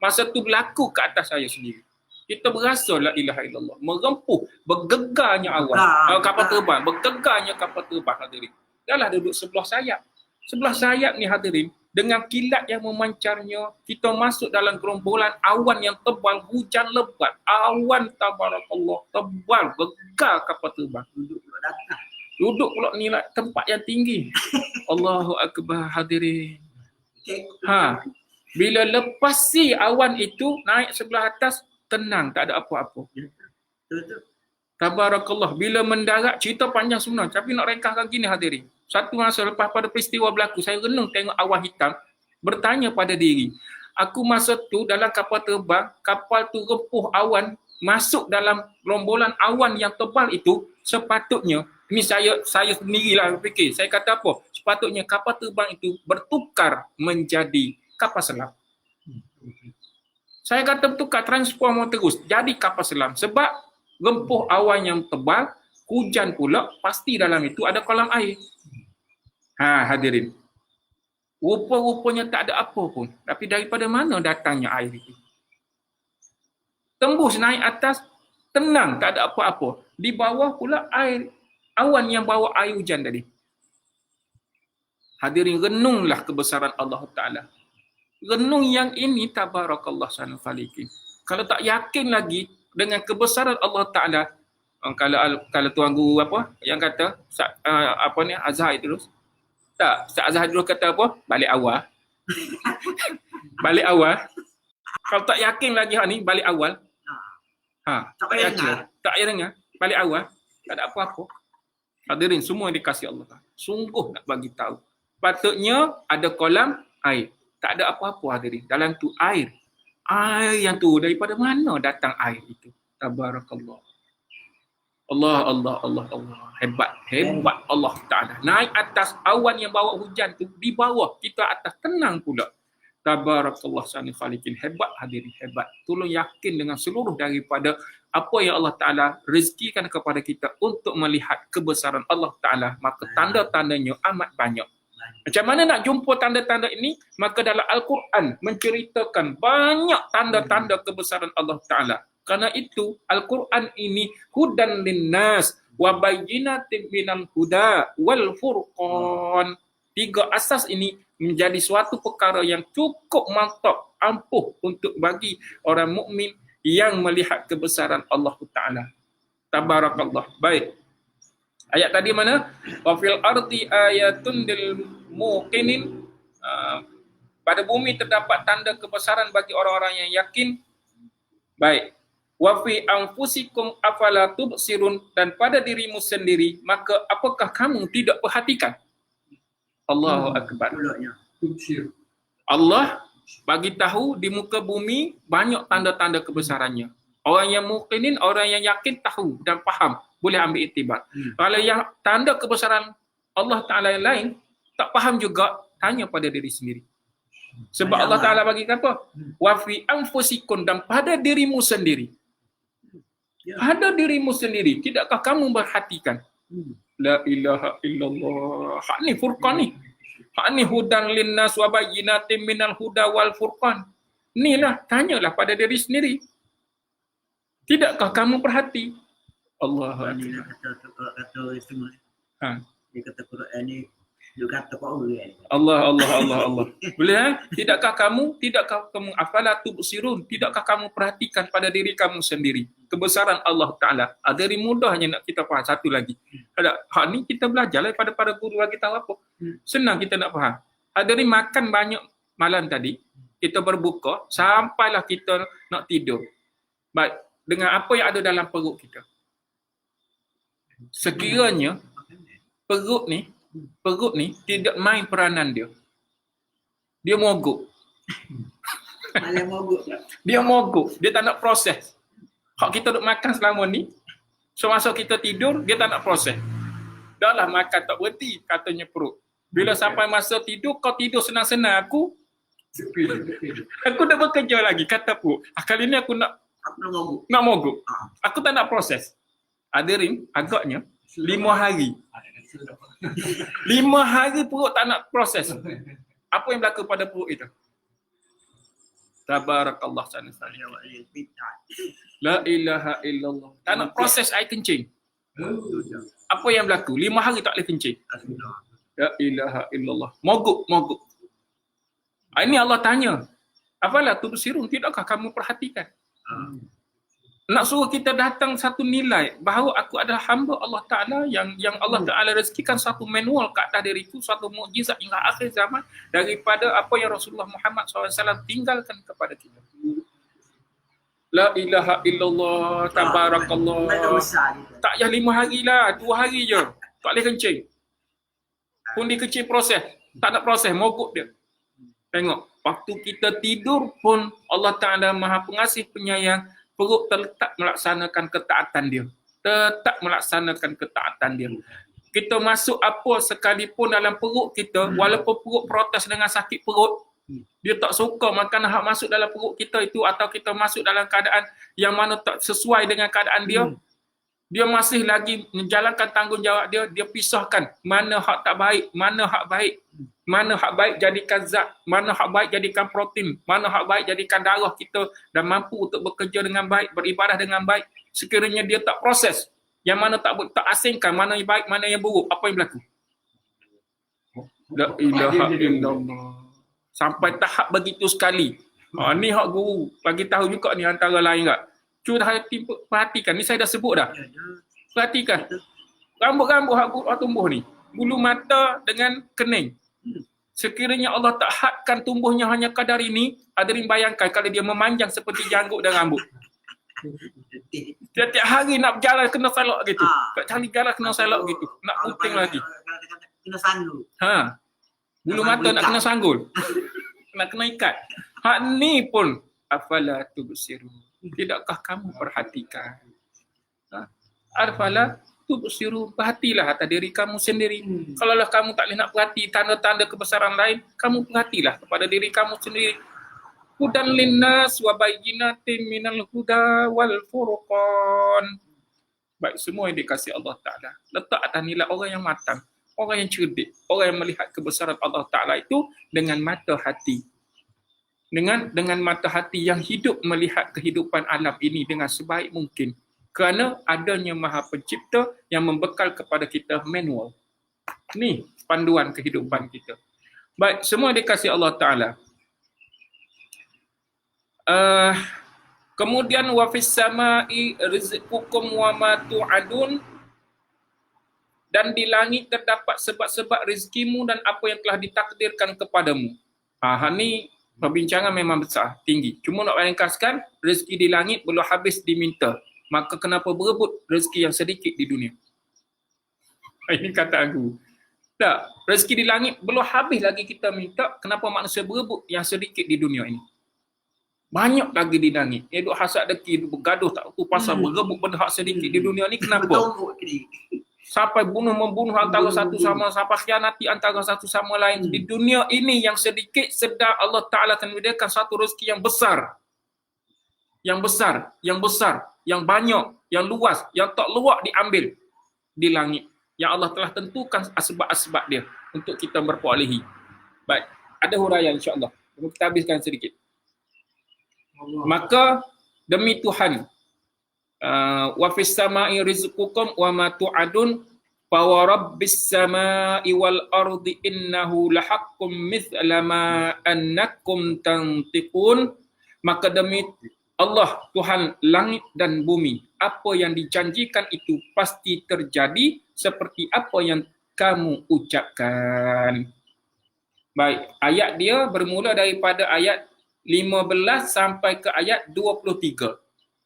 S1: Masa tu berlaku ke atas saya sendiri. Kita berasa la ilaha illallah. Merempuh, bergegarnya awan. Kapal terbang, bergegarnya kapal terbang hadirin. Dahlah duduk sebelah sayap. Sebelah sayap ni hadirin, dengan kilat yang memancarnya, kita masuk dalam gerombolan awan yang tebal, hujan lebat. Awan tabarakallah, tebal, gegar kapal terbang. Duduk pula ni lah, tempat yang tinggi. Allahu Akbar hadirin. Bila lepas si awan itu, naik sebelah atas, tenang, tak ada apa-apa. Tabarakallah. Bila mendarat, cerita panjang sebenarnya. Tapi nak ringkaskan gini hadirin. Satu masa lepas pada peristiwa berlaku, saya renung tengok awan hitam, bertanya pada diri, aku masa tu dalam kapal terbang, kapal tu repuh awan, masuk dalam gerombolan awan yang tebal itu, sepatutnya, ini saya sendirilah fikir, saya kata apa? Sepatutnya kapal terbang itu bertukar menjadi kapal selam. Saya kata bertukar, transform terus, jadi kapal selam. Sebab rempuh awan yang tebal, hujan pula, pasti dalam itu ada kolam air. Hadirin. Rupa-rupanya tak ada apa pun. Tapi daripada mana datangnya air itu? Tembus naik atas, tenang, tak ada apa-apa. Di bawah pula air, awan yang bawa air hujan tadi. Hadirin, renunglah kebesaran Allah Ta'ala. Renung yang ini, tabarakallah sanul falikin. Kalau tak yakin lagi dengan kebesaran Allah Ta'ala, kalau tuan guru apa yang kata Azhar itu terus tak, Ustaz Azhar dulu kata apa? Balik awal. Balik awal. Kalau tak yakin lagi ni balik awal. Tak payah dengar. Tak payah dengar. Balik awal. Tak ada apa-apa. Hadirin semua yang dikasih Allah. Sungguh nak bagi tahu. Patutnya ada kolam air. Tak ada apa-apa hadirin. Dalam tu air. Air yang tu daripada mana datang air itu? Tabarakallah. Allah. Hebat Allah Ta'ala. Naik atas awan yang bawa hujan tu, di bawah kita atas tenang pula. Tabarakallah sanul khaliqin. Hebat hadirin, hebat. Tolong yakin dengan seluruh daripada apa yang Allah Ta'ala rezekikan kepada kita untuk melihat kebesaran Allah Ta'ala. Maka tanda-tandanya amat banyak. Macam mana nak jumpa tanda-tanda ini? Maka dalam Al-Quran menceritakan banyak tanda-tanda kebesaran Allah Ta'ala. Karena itu Al-Quran ini hudan linnas wa bayyinatin minal huda wal furqan. Tiga asas ini menjadi suatu perkara yang cukup mantap, ampuh untuk bagi orang mukmin yang melihat kebesaran Allah Ta'ala. Tabarakallah. Baik. Ayat tadi mana? Wa fil ardi ayatun lil muqinin. Pada bumi terdapat tanda kebesaran bagi orang-orang yang yakin. Baik. Wa fi anfusikum afala tubsirun, dan pada dirimu sendiri maka apakah kamu tidak perhatikan? Allahu Akbar. Allah bagi tahu di muka bumi banyak tanda-tanda kebesarannya. Orang yang muqinin, orang yang yakin, tahu dan faham, boleh ambil iktibar. Kalau yang tanda kebesaran Allah Ta'ala yang lain, tak faham juga, tanya pada diri sendiri. Sebab Allah Ta'ala bagi apa? Wa fi anfusikum, dan pada dirimu sendiri. Pada dirimu sendiri, tidakkah kamu perhatikan? La ilaha illallah. Hak ni furqan ni. Hak ni hudan linnas wa bayyinatin minal huda wal furqan. Inilah, tanyalah pada diri sendiri. Tidakkah kamu perhati? Allah.
S2: Dia kata semua.
S1: Ha.
S2: Dia kata Quran ni, dia kata kau boleh.
S1: Allah. Boleh Tidakkah kamu afala tubsirun? Tidakkah kamu perhatikan pada diri kamu sendiri kebesaran Allah Taala? Dari mudahnya nak kita faham. Satu lagi. Hak ni kita belajar daripada para guru bagi tahu apa. Senang kita nak faham. Dari makan banyak malam tadi, kita berbuka sampailah kita nak tidur. Baik, dengan apa yang ada dalam perut kita. Sekiranya perut ni tidak main peranan dia. Dia mogok.
S2: Malam mogok.
S1: Dia mogok. Dia tak nak proses. Hak kita duk makan selama ni, semasa kita tidur, dia tak nak proses. Dah lah makan tak berhenti, katanya perut. Bila sampai masa tidur, kau tidur senang-senang. Aku dah bekerja lagi, kata perut. Kali ni aku nak mogok. Aku tak nak proses. Hadirin, agaknya 5 hari. 5 hari perut tak nak proses. Apa yang berlaku pada perut itu? Tabarakallah sana. La ilaha illallah. Tak nak proses air kencing. Apa yang berlaku? 5 hari tak boleh kencing. La ilaha illallah. Mogok. Ini Allah tanya. Afala tubsirun? Tidakkah kamu perhatikan? Nak suruh kita datang satu nilai bahawa aku adalah hamba Allah Ta'ala yang Allah Ta'ala rezekikan satu manual ke atas diriku, satu mukjizat hingga akhir zaman daripada apa yang Rasulullah Muhammad SAW tinggalkan kepada kita. La ilaha illallah, tabarakallah. Tak payah 5 hari lah, 2 hari je. Tak boleh kencing. Pun dia kencing proses. Tak nak proses, mogok dia. Tengok, waktu kita tidur pun Allah Ta'ala Maha Pengasih Penyayang, perut tetap melaksanakan ketaatan dia. Kita masuk apa sekalipun dalam perut kita, walaupun perut protes dengan sakit perut, dia tak suka makanan hak masuk dalam perut kita itu, atau kita masuk dalam keadaan yang mana tak sesuai dengan keadaan dia, dia masih lagi menjalankan tanggungjawab dia. Dia pisahkan mana hak tak baik, mana hak baik. Mana hak baik jadikan zat, mana hak baik jadikan protein, mana hak baik jadikan darah kita dan mampu untuk bekerja dengan baik, beribadah dengan baik. Sekiranya dia tak proses, yang mana tak asingkan mana yang baik, mana yang buruk, apa yang berlaku? La ilaha illallah. Sampai tahap begitu sekali. Ni hak guru bagi tahu juga ni antara lain tak. Cuba perhatikan, ni saya dah sebut dah. Perhatikan. Rambut-rambut hak tumbuh ni. Bulu mata dengan kening. Sekiranya Allah tak hadkan tumbuhnya hanya kadar ini, hadirin bayangkan kalau dia memanjang seperti janggut dan rambut. Tiap-tiap hari nak berjalan kena salak gitu. Tak cari jalan kena salak gitu. Nak puting lagi.
S2: Kena sanggul.
S1: Bulu mata nak kena sanggul. Nak kena ikat. Hak ni pun afala tubsirun. Tidakkah kamu perhatikan? Afala tubsirun, perhatilah atas diri kamu sendiri. Kalaulah kamu tak boleh nak perhati tanda-tanda kebesaran lain, kamu perhatilah kepada diri kamu sendiri. Hudan linnas wa bayyinatin minal huda wal furqan. Baik, semua yang dikasihi Allah Ta'ala, letak atas nilai orang yang matang, orang yang cerdik, orang yang melihat kebesaran Allah Ta'ala itu dengan mata hati. Dengan mata hati yang hidup melihat kehidupan alam ini dengan sebaik mungkin. Kerana adanya Maha Pencipta yang membekal kepada kita manual. Ni panduan kehidupan kita. Baik, semua dikasihi Allah Ta'ala. Kemudian wa fis samai rizqukum wa ma tu'adun, dan di langit terdapat sebab-sebab rezekimu dan apa yang telah ditakdirkan kepadamu. Ni perbincangan memang besar, tinggi. Cuma nak ringkaskan, rezeki di langit belum habis diminta. Maka kenapa berebut rezeki yang sedikit di dunia? Ini kata aku. Tak, rezeki di langit belum habis lagi kita minta, kenapa manusia berebut yang sedikit di dunia ini? Banyak lagi di langit. Dia duk hasad deki, duk bergaduh tak tahu pasal berebut benda hak sedikit di dunia ni kenapa?
S2: Betul kini.
S1: Sampai membunuh antara satu sama, sampai khianati antara satu sama lain. Di dunia ini yang sedikit sedar Allah Ta'ala akan menyediakan satu rezeki yang besar. Yang besar, yang besar, yang banyak, yang luas, yang tak luak diambil di langit. Yang Allah telah tentukan asbab-asbab dia untuk kita berperolehi. Baik, ada huraian insya-Allah. Kita habiskan sedikit. Maka demi Tuhan, wa fis sama'i rizqukum wa ma tu'adun fa wa rabbis sama'i wal ardi innahu lahaqqum mithla ma annakum tantiqun. Maka demi Allah, Tuhan langit dan bumi, apa yang dijanjikan itu pasti terjadi seperti apa yang kamu ucapkan. Baik, ayat dia bermula daripada ayat 15 sampai ke ayat 23.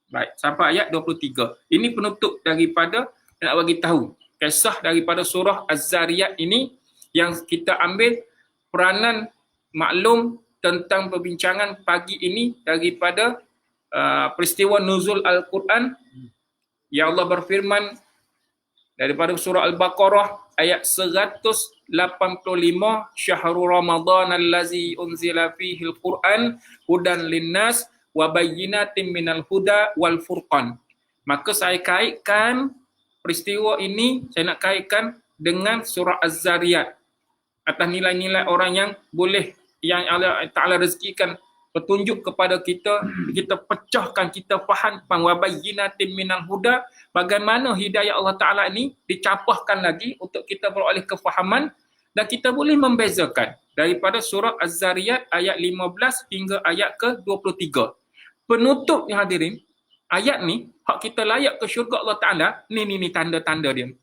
S1: Baik, sampai ayat 23. Ini penutup daripada nak bagi tahu kisah daripada surah Az-Zariyat ini yang kita ambil peranan maklum tentang perbincangan pagi ini daripada peristiwa nuzul Al-Quran. Ya Allah berfirman daripada surah Al-Baqarah ayat 185, Syahrul Ramadan allazi unzila fihi al-Quran hudan linnas wa bayyinatin minal huda wal furqan. Maka saya kaitkan peristiwa ini, saya nak kaitkan dengan surah Az-Zariyat atas nilai-nilai orang yang boleh, yang Allah Ta'ala rezekikan petunjuk kepada kita, kita pecahkan, kita faham wa bayyinatin minal huda, bagaimana hidayah Allah Ta'ala ini dicapahkan lagi untuk kita beroleh kefahaman dan kita boleh membezakan daripada surah Az-Zariyat ayat 15 hingga ayat ke-23. Penutupnya hadirin, ayat ni hak kita layak ke syurga Allah Ta'ala, ni tanda-tanda dia.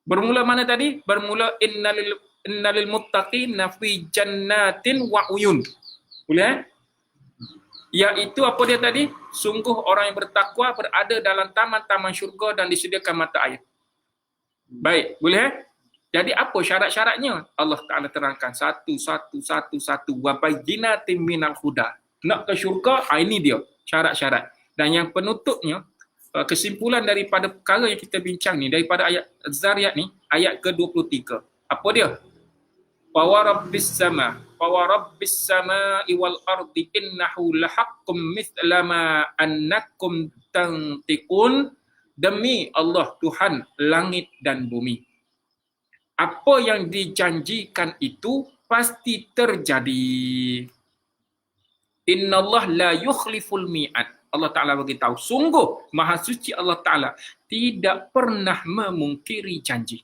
S1: Bermula mana tadi? Bermula innalil muttaqina fi jannatin wa uyun. Boleh? Iaitu apa dia tadi? Sungguh orang yang bertakwa berada dalam taman-taman syurga dan disediakan mata air. Baik, boleh? Jadi apa syarat-syaratnya? Allah Ta'ala terangkan satu. Wa bayyinatin minal huda. Nak ke syurga, ini dia syarat-syarat. Dan yang penutupnya, kesimpulan daripada perkara yang kita bincang ni, daripada ayat Zariyat ni, ayat ke-23. Apa dia? Wa rabbis sama'i wal ardi innahu lahaqqum mithla ma annakum tantiqun. Demi Allah Tuhan langit dan bumi, apa yang dijanjikan itu pasti terjadi. Innallah la yukhliful mi'ad. Allah Ta'ala bagi tahu, sungguh Maha Suci Allah Ta'ala tidak pernah memungkiri janji.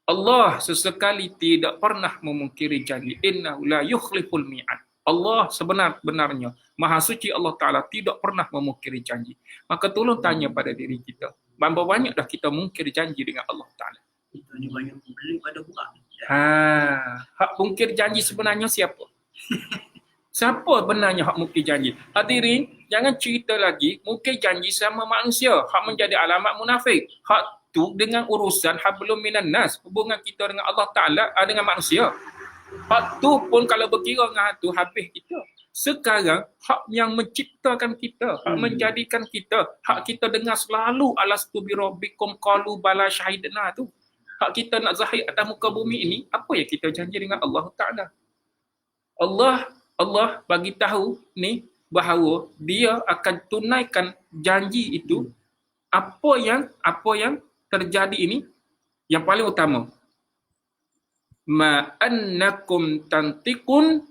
S1: Allah sesekali tidak pernah memungkiri janji. Innahu la yukhliful mi'ad. Allah sebenar-benarnya Maha Suci Allah Ta'ala tidak pernah memungkiri janji. Maka tolong tanya pada diri kita, berapa banyak dah kita mungkir janji dengan Allah Ta'ala?
S2: Itu ni banyak mungkir pada buat.
S1: Hak mungkir janji sebenarnya siapa? Siapa benarnya hak mungkir janji? Hadirin, jangan cerita lagi mungkir janji sama manusia. Hak menjadi alamat munafik. Hak tu dengan urusan hablum minan nas, hubungan kita dengan Allah Ta'ala dengan manusia. Hak tu pun kalau berkira dengan hak tu, habis kita. Sekarang hak yang menciptakan kita, hak menjadikan kita, hak kita dengar selalu alastu bi rabbikum qalu bala syahidna tu. Hak kita nak zahir atas muka bumi ini, apa yang kita janji dengan Allah Ta'ala? Allah bagi tahu ni bahawa dia akan tunaikan janji itu. Apa yang terjadi ini yang paling utama. Ma annakum tantiqun,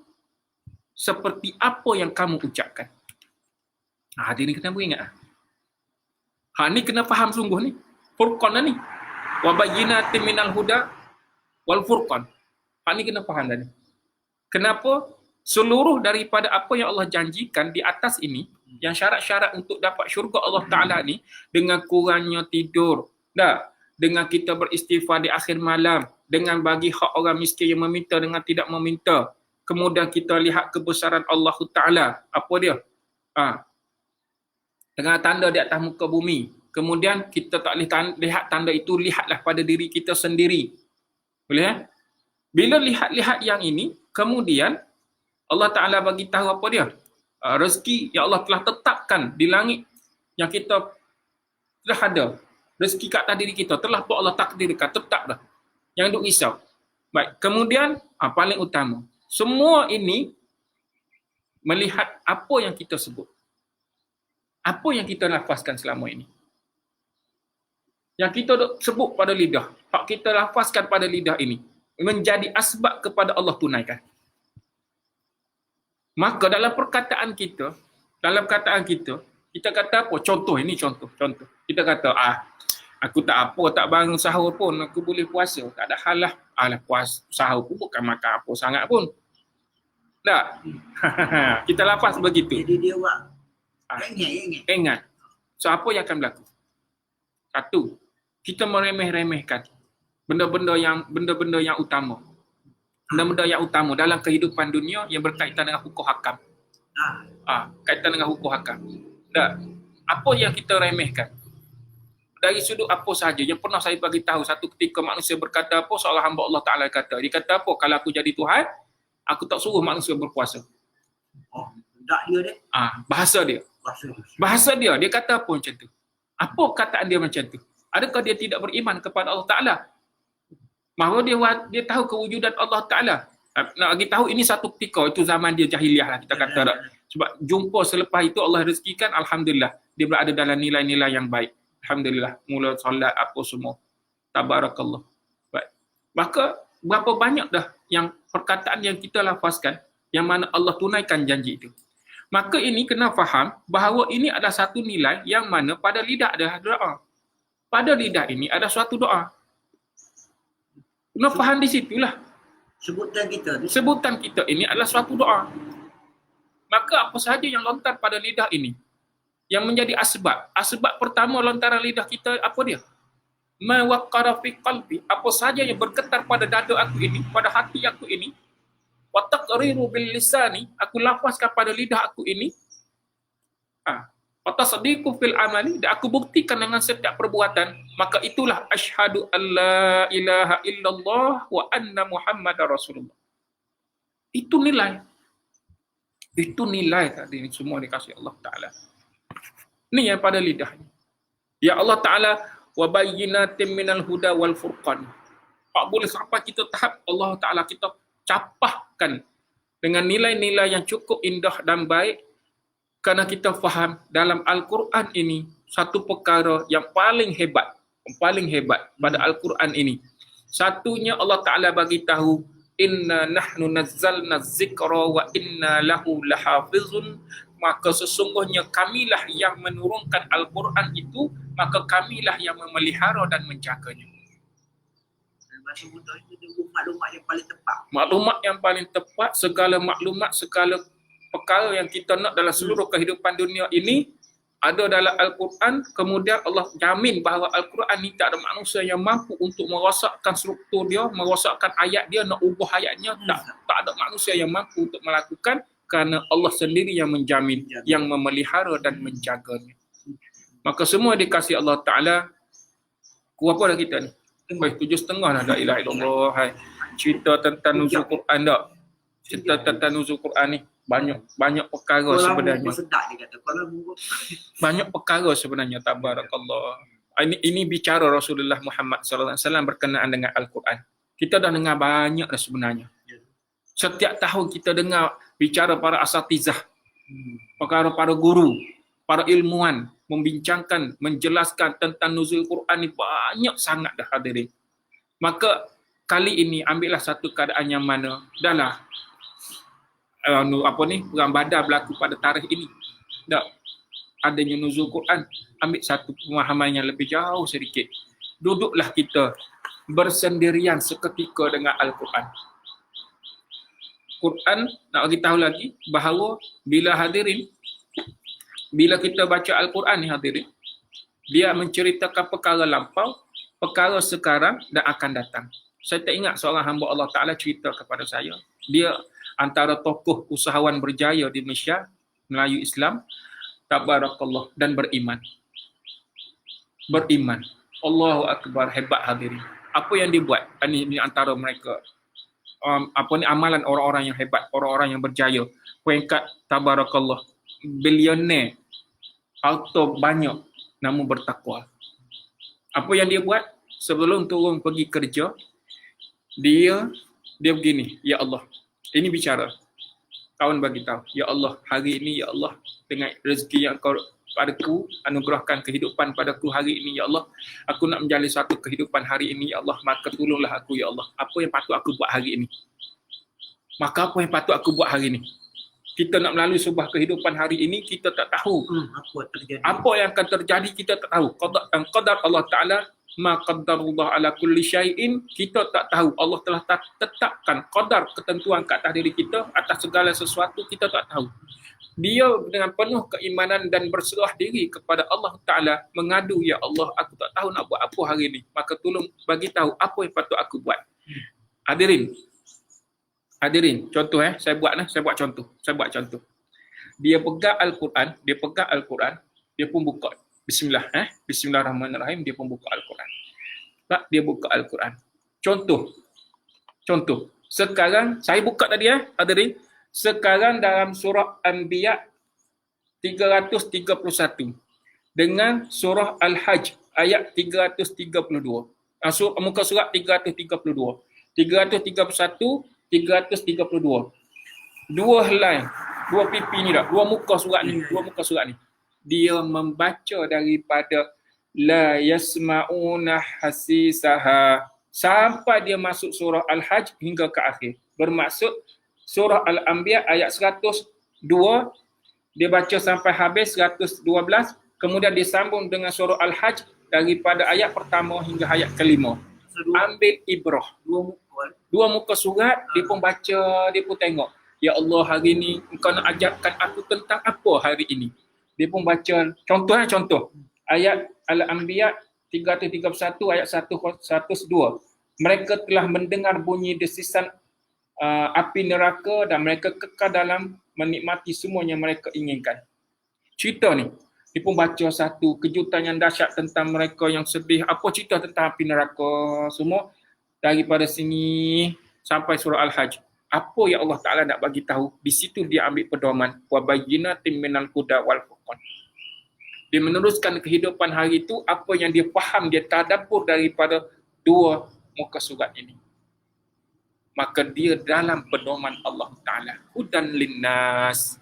S1: seperti apa yang kamu ucapkan. Hadirin kena ingat. Ni kena faham sungguh ni. Furqan ni. Wa bayyinatin minal huda wal furqan. Ni kena faham tadi. Kenapa? Seluruh daripada apa yang Allah janjikan di atas ini, yang syarat-syarat untuk dapat syurga Allah Ta'ala ni, dengan kurangnya tidur, dengan kita beristighfar di akhir malam, dengan bagi hak orang miskin yang meminta dengan tidak meminta, kemudian kita lihat kebesaran Allah Ta'ala, apa dia? Dengan tanda di atas muka bumi. Kemudian kita tak boleh lihat tanda itu, lihatlah pada diri kita sendiri. Boleh? Bila lihat-lihat yang ini, kemudian Allah Ta'ala bagi tahu apa dia? rezeki yang Allah telah tetapkan di langit yang kita telah ada. Rezeki kat atas diri kita telah pun Allah takdirkan, tetap dah. Yang duk risau. Baik, kemudian paling utama, semua ini melihat apa yang kita sebut. Apa yang kita lafazkan selama ini. Yang kita duk sebut pada lidah, hak kita lafazkan pada lidah ini menjadi asbab kepada Allah tunaikan. Maka dalam perkataan kita, kita kata apa? Contoh, ini contoh. Kita kata, aku tak apa, tak bangun sahur pun, aku boleh puasa. Tak ada hal lah. Puasa sahur pun bukan makan apa sangat pun. Tak? Kita lafaz begitu.
S2: Jadi dia buat ingat.
S1: So, apa yang akan berlaku? Satu, kita meremeh-remehkan benda-benda yang utama. Benda-benda yang utama dalam kehidupan dunia yang berkaitan dengan hukum hakam. Kaitan dengan hukum hakam. Tak? Apa yang kita remehkan? Dari sudut apa sahaja yang pernah saya bagi tahu, satu ketika manusia berkata apa, seolah hamba Allah Ta'ala kata. Dia kata apa? Kalau aku jadi Tuhan, aku tak suruh manusia berpuasa.
S2: Tak dia deh.
S1: Bahasa dia. Dia kata apa macam tu? Apa kataan dia macam tu? Adakah dia tidak beriman kepada Allah Ta'ala? Bahawa dia tahu kewujudan Allah Ta'ala. Nak bagi tahu ini satu ketika, itu zaman dia jahiliah lah kita kata. Sebab jumpa selepas itu Allah rezekikan, Alhamdulillah. Dia berada dalam nilai-nilai yang baik. Alhamdulillah, mula solat apa semua. Tabarakallah. Baik. Maka berapa banyak dah yang perkataan yang kita lafazkan yang mana Allah tunaikan janji itu. Maka ini kena faham bahawa ini adalah satu nilai yang mana pada lidah ada doa. Pada lidah ini ada suatu doa. Kena faham di situlah. Sebutan kita ini adalah suatu doa. Maka apa sahaja yang lontar pada lidah ini yang menjadi asbab. Asbab pertama lontaran lidah kita apa dia? Ma waqara fi qalbi. Apa sahaja yang bergetar pada dada aku ini, pada hati aku ini. Wa taqriru bil lisani. Aku lafazkan pada lidah aku ini. Wa tasdiqu fil amali. Dan aku buktikan dengan setiap perbuatan. Maka itulah asyhadu alla ilaha illallah wa anna Muhammadar Rasulullah. Itu nilai. Itu nilai tadi semua dikasih Allah Ta'ala. Ini yang pada lidahnya. Ya Allah Ta'ala, wa bayyinatin minal huda wal furqan. Tak boleh sampai kita tahap Allah Ta'ala kita capahkan dengan nilai-nilai yang cukup indah dan baik, kerana kita faham dalam Al-Quran ini satu perkara yang paling hebat pada Al-Quran ini. Satunya Allah Ta'ala bagi tahu, inna nahnu nazzalna zikra wa inna lahu lahafizun. Maka sesungguhnya kamilah yang menurunkan Al-Quran itu, maka kamilah yang memelihara dan menjaganya.
S2: Bahasa mudah itu maklumat yang paling tepat.
S1: Maklumat yang paling tepat, segala maklumat, segala perkara yang kita nak dalam seluruh kehidupan dunia ini ada dalam Al-Quran. Kemudian Allah jamin bahawa Al-Quran ni tak ada manusia yang mampu untuk merosakkan struktur dia, merosakkan ayat dia, nak ubah ayatnya. Tak ada manusia yang mampu untuk melakukan, kerana Allah sendiri yang menjamin, yang memelihara dan menjaganya. Maka semua dikasih Allah Ta'ala. Berapa dah kita ni? 7.5 dah, la ilaha illallah. Cerita tentang nuzul Quran tak? Cerita tentang nuzul Quran ni banyak perkara sebenarnya. Banyak perkara sebenarnya, tabarakallah. Ini bicara Rasulullah Muhammad sallallahu alaihi wasallam berkenaan dengan Al-Quran. Kita dah dengar banyak dah sebenarnya. Setiap tahun kita dengar bicara para asatizah, para guru, para ilmuwan membincangkan, menjelaskan tentang nuzul Quran ni banyak sangat dah hadirin. Maka kali ini ambillah satu keadaan yang mana dahlah perang Badar berlaku pada tarikh ini. Tak adanya nuzul Quran, ambil satu pemahaman yang lebih jauh sedikit. Duduklah kita bersendirian seketika dengan Al-Quran. Quran nak bagi tahu lagi bahawa bila kita baca Al-Quran ni hadirin, dia menceritakan perkara lampau, perkara sekarang dan akan datang. Saya tak ingat seorang hamba Allah Ta'ala cerita kepada saya, dia antara tokoh usahawan berjaya di Malaysia, Melayu Islam, tabarakallah, dan beriman. Allahu Akbar, hebat hadirin. Apa yang dibuat? Ini antara mereka amalan orang-orang yang hebat, orang-orang yang berjaya. peringkat tabarakallah bilioner atau banyak namun bertakwa. Apa yang dia buat sebelum turun pergi kerja, dia begini, ya Allah, ini bicara. Kawan bagi tahu, ya Allah, hari ini ya Allah, dengan rezeki yang kau padaku, anugerahkan kehidupan padaku hari ini ya Allah, aku nak menjalani satu kehidupan hari ini ya Allah, maka tolonglah aku ya Allah. Apa yang patut aku buat hari ini? Maka apa yang patut aku buat hari ini? Kita nak melalui sebuah kehidupan hari ini, kita tak tahu apa yang akan terjadi, kita tak tahu. Qadar Allah Ta'ala, ma qaddarullah ala kulli syai'in, kita tak tahu. Allah telah tetapkan qadar, ketentuan ke atas diri kita, atas segala sesuatu, kita tak tahu. Dia dengan penuh keimanan dan berserah diri kepada Allah Ta'ala, mengadu, ya Allah, aku tak tahu nak buat apa hari ini, maka tolong bagi tahu apa yang patut aku buat. Hadirin, contoh saya buat contoh. Dia pegang Al-Quran, dia pun buka. Bismillahirrahmanirrahim, dia pun buka Al-Quran. Dia buka Al-Quran. Contoh. Sekarang, saya buka tadi hadirin. Sekarang dalam surah Anbiya 331 dengan surah Al-Hajj ayat 332. Muka surat 332. 331, 332. Dua helai, dua pipi ni dah, dua muka surat ni. Dia membaca daripada la yasma'una hasisaha sampai dia masuk surah Al-Hajj hingga ke akhir. Bermaksud surah Al-Anbiya ayat 102, dia baca sampai habis 112, kemudian disambung dengan surah Al-Hajj daripada ayat pertama hingga ayat kelima. Ambil ibrah. Dua muka surat, dia pun baca, dia pun tengok. Ya Allah, hari ini engkau nak ajarkan aku tentang apa hari ini. Dia pun baca, contoh. Ayat Al-Anbiya 331 ayat 102. Mereka telah mendengar bunyi desisan api neraka dan mereka kekal dalam menikmati semua yang mereka inginkan. Cerita ni, dia pun baca satu kejutan yang dahsyat tentang mereka yang sedih. Apa cerita tentang api neraka semua. Daripada sini sampai surah Al-Hajj. Apa yang Allah Ta'ala nak bagi tahu, di situ dia ambil pedoman. Wa bayyinatin minal huda wal furqan. Dia meneruskan kehidupan hari itu, apa yang dia faham, dia tadabbur daripada dua muka surat ini. Maka dia dalam pedoman Allah Ta'ala. Hudan linnas.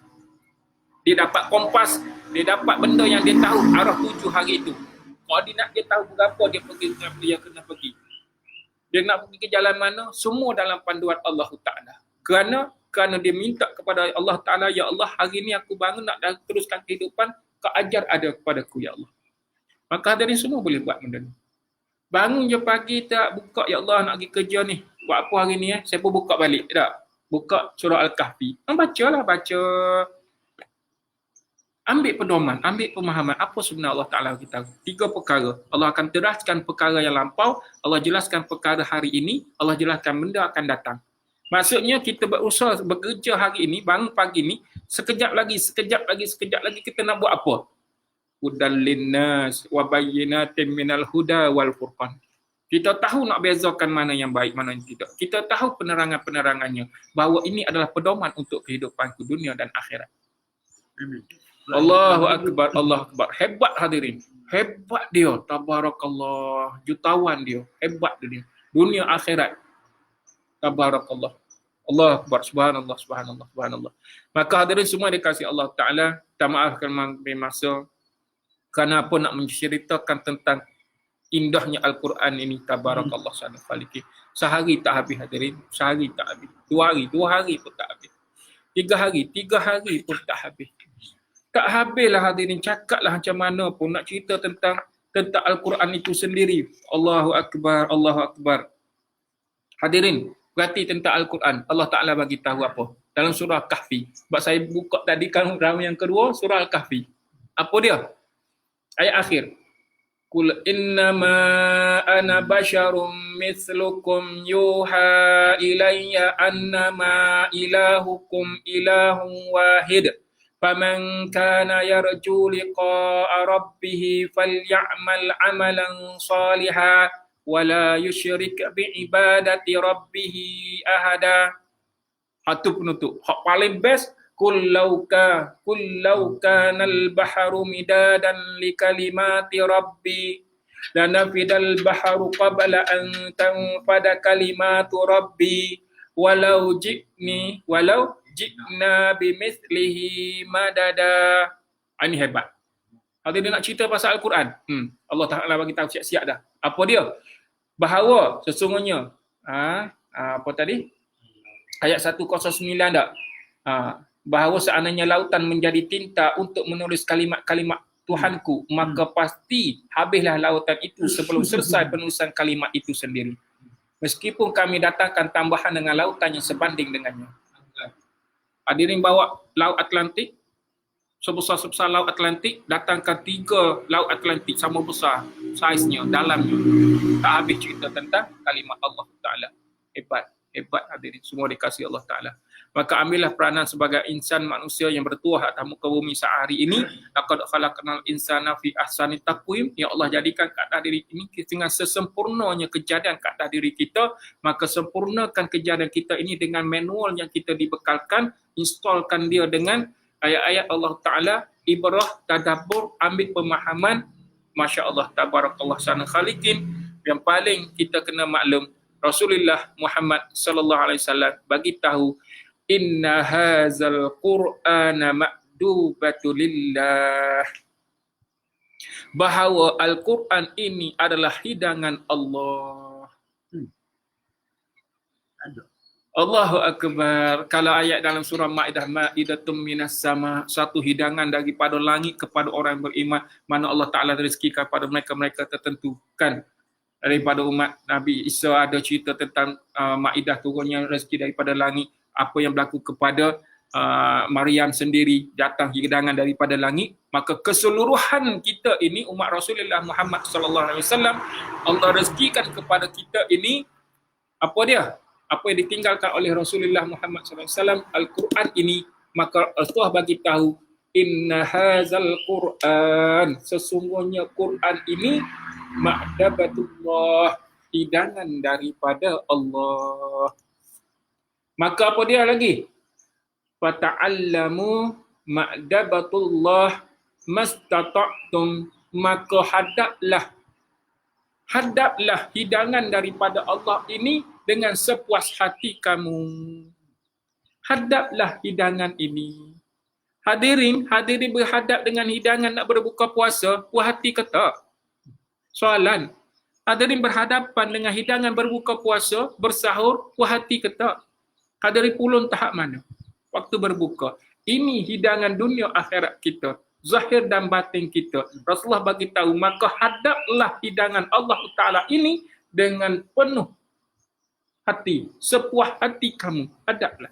S1: Dia dapat kompas, dia dapat benda yang dia tahu, arah tuju hari itu. Koordinat dia tahu berapa dia pergi, dia kena pergi. Dia nak pergi ke jalan mana, semua dalam panduan Allah Ta'ala. Kerana dia minta kepada Allah Ta'ala, ya Allah, hari ini aku bangun nak teruskan kehidupan, kau ajar ada kepadaku, ya Allah. Maka hadirin semua boleh buat benda ni. Bangun je pagi tak buka, ya Allah nak pergi kerja ni. Buat apa hari ni? Saya pun buka balik. Tak? Buka surah Al-Kahfi. Baca. Ambil pedoman, ambil pemahaman apa sebenarnya Allah Ta'ala kita. 3 perkara. Allah akan teraskan perkara yang lampau, Allah jelaskan perkara hari ini, Allah jelaskan benda akan datang. Maksudnya kita berusaha bekerja hari ini, bangun pagi ni, sekejap lagi kita nak buat apa? Hudal linnas wa bayyinatin minal huda wal furqan. Kita tahu nak bezakan mana yang baik, mana yang tidak. Kita tahu penerangan-penerangannya, bahawa ini adalah pedoman untuk kehidupanku dunia dan akhirat. Amin. Allahu Akbar, Allahu Akbar. Hebat hadirin. Hebat dia. Tabarakallah. Jutawan dia. Hebat dia. Dunia akhirat. Tabarakallah. Allahu Akbar. Subhanallah. Maka hadirin semua dikasih Allah Ta'ala. Tak maafkan masa. Kerana apa nak menceritakan tentang indahnya Al-Quran ini. Tabarakallah. Sehari tak habis hadirin. Sehari tak habis. 2 hari pun tak habis. 3 hari pun tak habis. Tak habislah hadirin, cakaplah macam mana pun nak cerita tentang Al-Quran itu sendiri. Allahu Akbar. Hadirin, berarti tentang Al-Quran, Allah Ta'ala bagi tahu apa? Dalam surah Kahfi. Sebab saya buka tadi kan round yang kedua, surah Al-Kahfi. Apa dia? Ayat akhir. Qul innama ana basyarum mithlukum yuha ilayya annama ilahukum ilahun wahid. فَمَنْ كَانَ يَرْجُو لِقَاءَ رَبِّهِ فَلْيَعْمَلْ عَمَلًا صَالِحًا وَلَا يُشْرِكْ بِعِبَادَةِ رَبِّهِ أَحَدًا. Itu penutup. Hak paling best Kullau kanal baharu midadan li kalimati rabbi lanafidal baharu qabla an tanfada kalimatu rabbi walau ji'na bimithlihi madada. Ini hebat. Kalau dia nak cerita pasal Al-Quran, Allah Ta'ala bagi tahu siap-siap dah. Apa dia? Bahawa sesungguhnya apa tadi? Ayat 109 tak? Bahawa seandainya lautan menjadi tinta untuk menulis kalimat-kalimat Tuhanku, maka pasti habislah lautan itu sebelum selesai penulisan kalimat itu sendiri. Meskipun kami datangkan tambahan dengan lautan yang sebanding dengannya. Hadirin bawa Laut Atlantik, sebesar-sebesar Laut Atlantik, datangkan 3 Laut Atlantik sama besar saiznya, dalamnya. Tak habis cerita tentang kalimat Allah Ta'ala. Hebat hadirin, semua dikasihi Allah Ta'ala. Maka ambillah peranan sebagai insan manusia yang bertuah atas muka bumi sehari ini. Laqad khalaqnal insana fi ahsani taqwim. Ya Allah jadikan keadaan diri ini dengan sesempurnanya kejadian keadaan diri kita. Maka sempurnakan kejadian kita ini dengan manual yang kita dibekalkan. Installkan dia dengan ayat-ayat Allah Ta'ala. Ibrah, tadabbur, ambil pemahaman. Masya Allah, tabarakallah sana khaliqin. Yang paling kita kena maklum, Rasulullah Muhammad sallallahu alaihi wasallam bagi tahu, inna hazal Qur'ana ma'dubatu lillah. Bahawa Al-Quran ini adalah hidangan Allah. Allahu Akbar. Kalau ayat dalam surah Ma'idah, ma'idatum minas sama, satu hidangan daripada langit kepada orang yang beriman, mana Allah Ta'ala rezekikan kepada mereka-mereka tertentu. Kan daripada umat Nabi Isa ada cerita tentang Ma'idah turunnya rezeki daripada langit. Apa yang berlaku kepada Maryam sendiri, datang hidangan daripada langit. Maka keseluruhan kita ini umat Rasulullah Muhammad sallallahu alaihi wasallam, Allah rezekikan kepada kita ini apa dia? Apa yang ditinggalkan oleh Rasulullah Muhammad sallallahu alaihi wasallam, Al-Quran ini. Maka Allah bagi tahu, inna hazal Quran, sesungguhnya Quran ini ma'dabatullah, hidangan daripada Allah. Maka apa dia lagi? Fata'allamu ma'dabatullah mastata'tum, maka hadaplah hidangan daripada Allah ini dengan sepuas hati kamu. Hadaplah hidangan ini. Hadirin berhadap dengan hidangan nak berbuka puasa, puas hati ke tak? Soalan. Hadirin berhadapan dengan hidangan berbuka puasa, bersahur, puas hati ke tak? Hadirin pulun tahap mana? Waktu berbuka. Ini hidangan dunia akhirat kita. Zahir dan batin kita. Rasulullah bagi tahu, maka hadaplah hidangan Allah Ta'ala ini dengan penuh hati. Sepuas hati kamu. Hadaplah.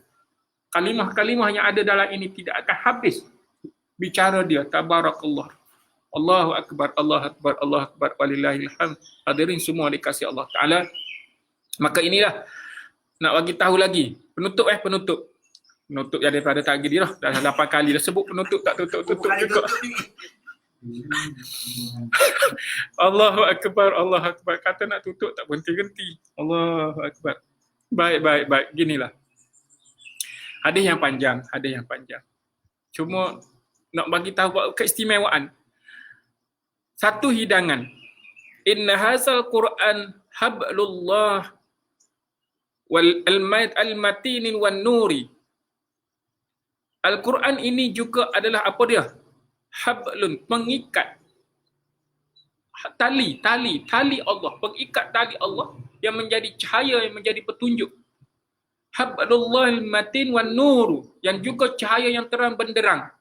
S1: Kalimah-kalimah yang ada dalam ini tidak akan habis. Bicara dia. Tabarakallah. Allahu Akbar, Allahu Akbar, Allahu Akbar. Walillahil hamd. Hadirin semua dikasihi Allah Ta'ala. Maka inilah. Nak bagi tahu lagi. Penutup. Penutup yang daripada tadi dia dah 8 kali dah sebut penutup, tak tutup juga. Allahu Akbar, Allahu Akbar. Kata nak tutup tak berhenti-henti. Allahu Akbar. Baik. Ginilah. Hadis yang panjang. Cuma nak bagi tahu keistimewaan. Satu hidangan. Inna hazal Quran hablullah wal al-matinin wan nuri. Al-Quran ini juga adalah apa dia? Hablun, pengikat. Tali Allah, pengikat tali Allah yang menjadi cahaya, yang menjadi petunjuk. Hablullah al-matin wan nur, yang juga cahaya yang terang benderang.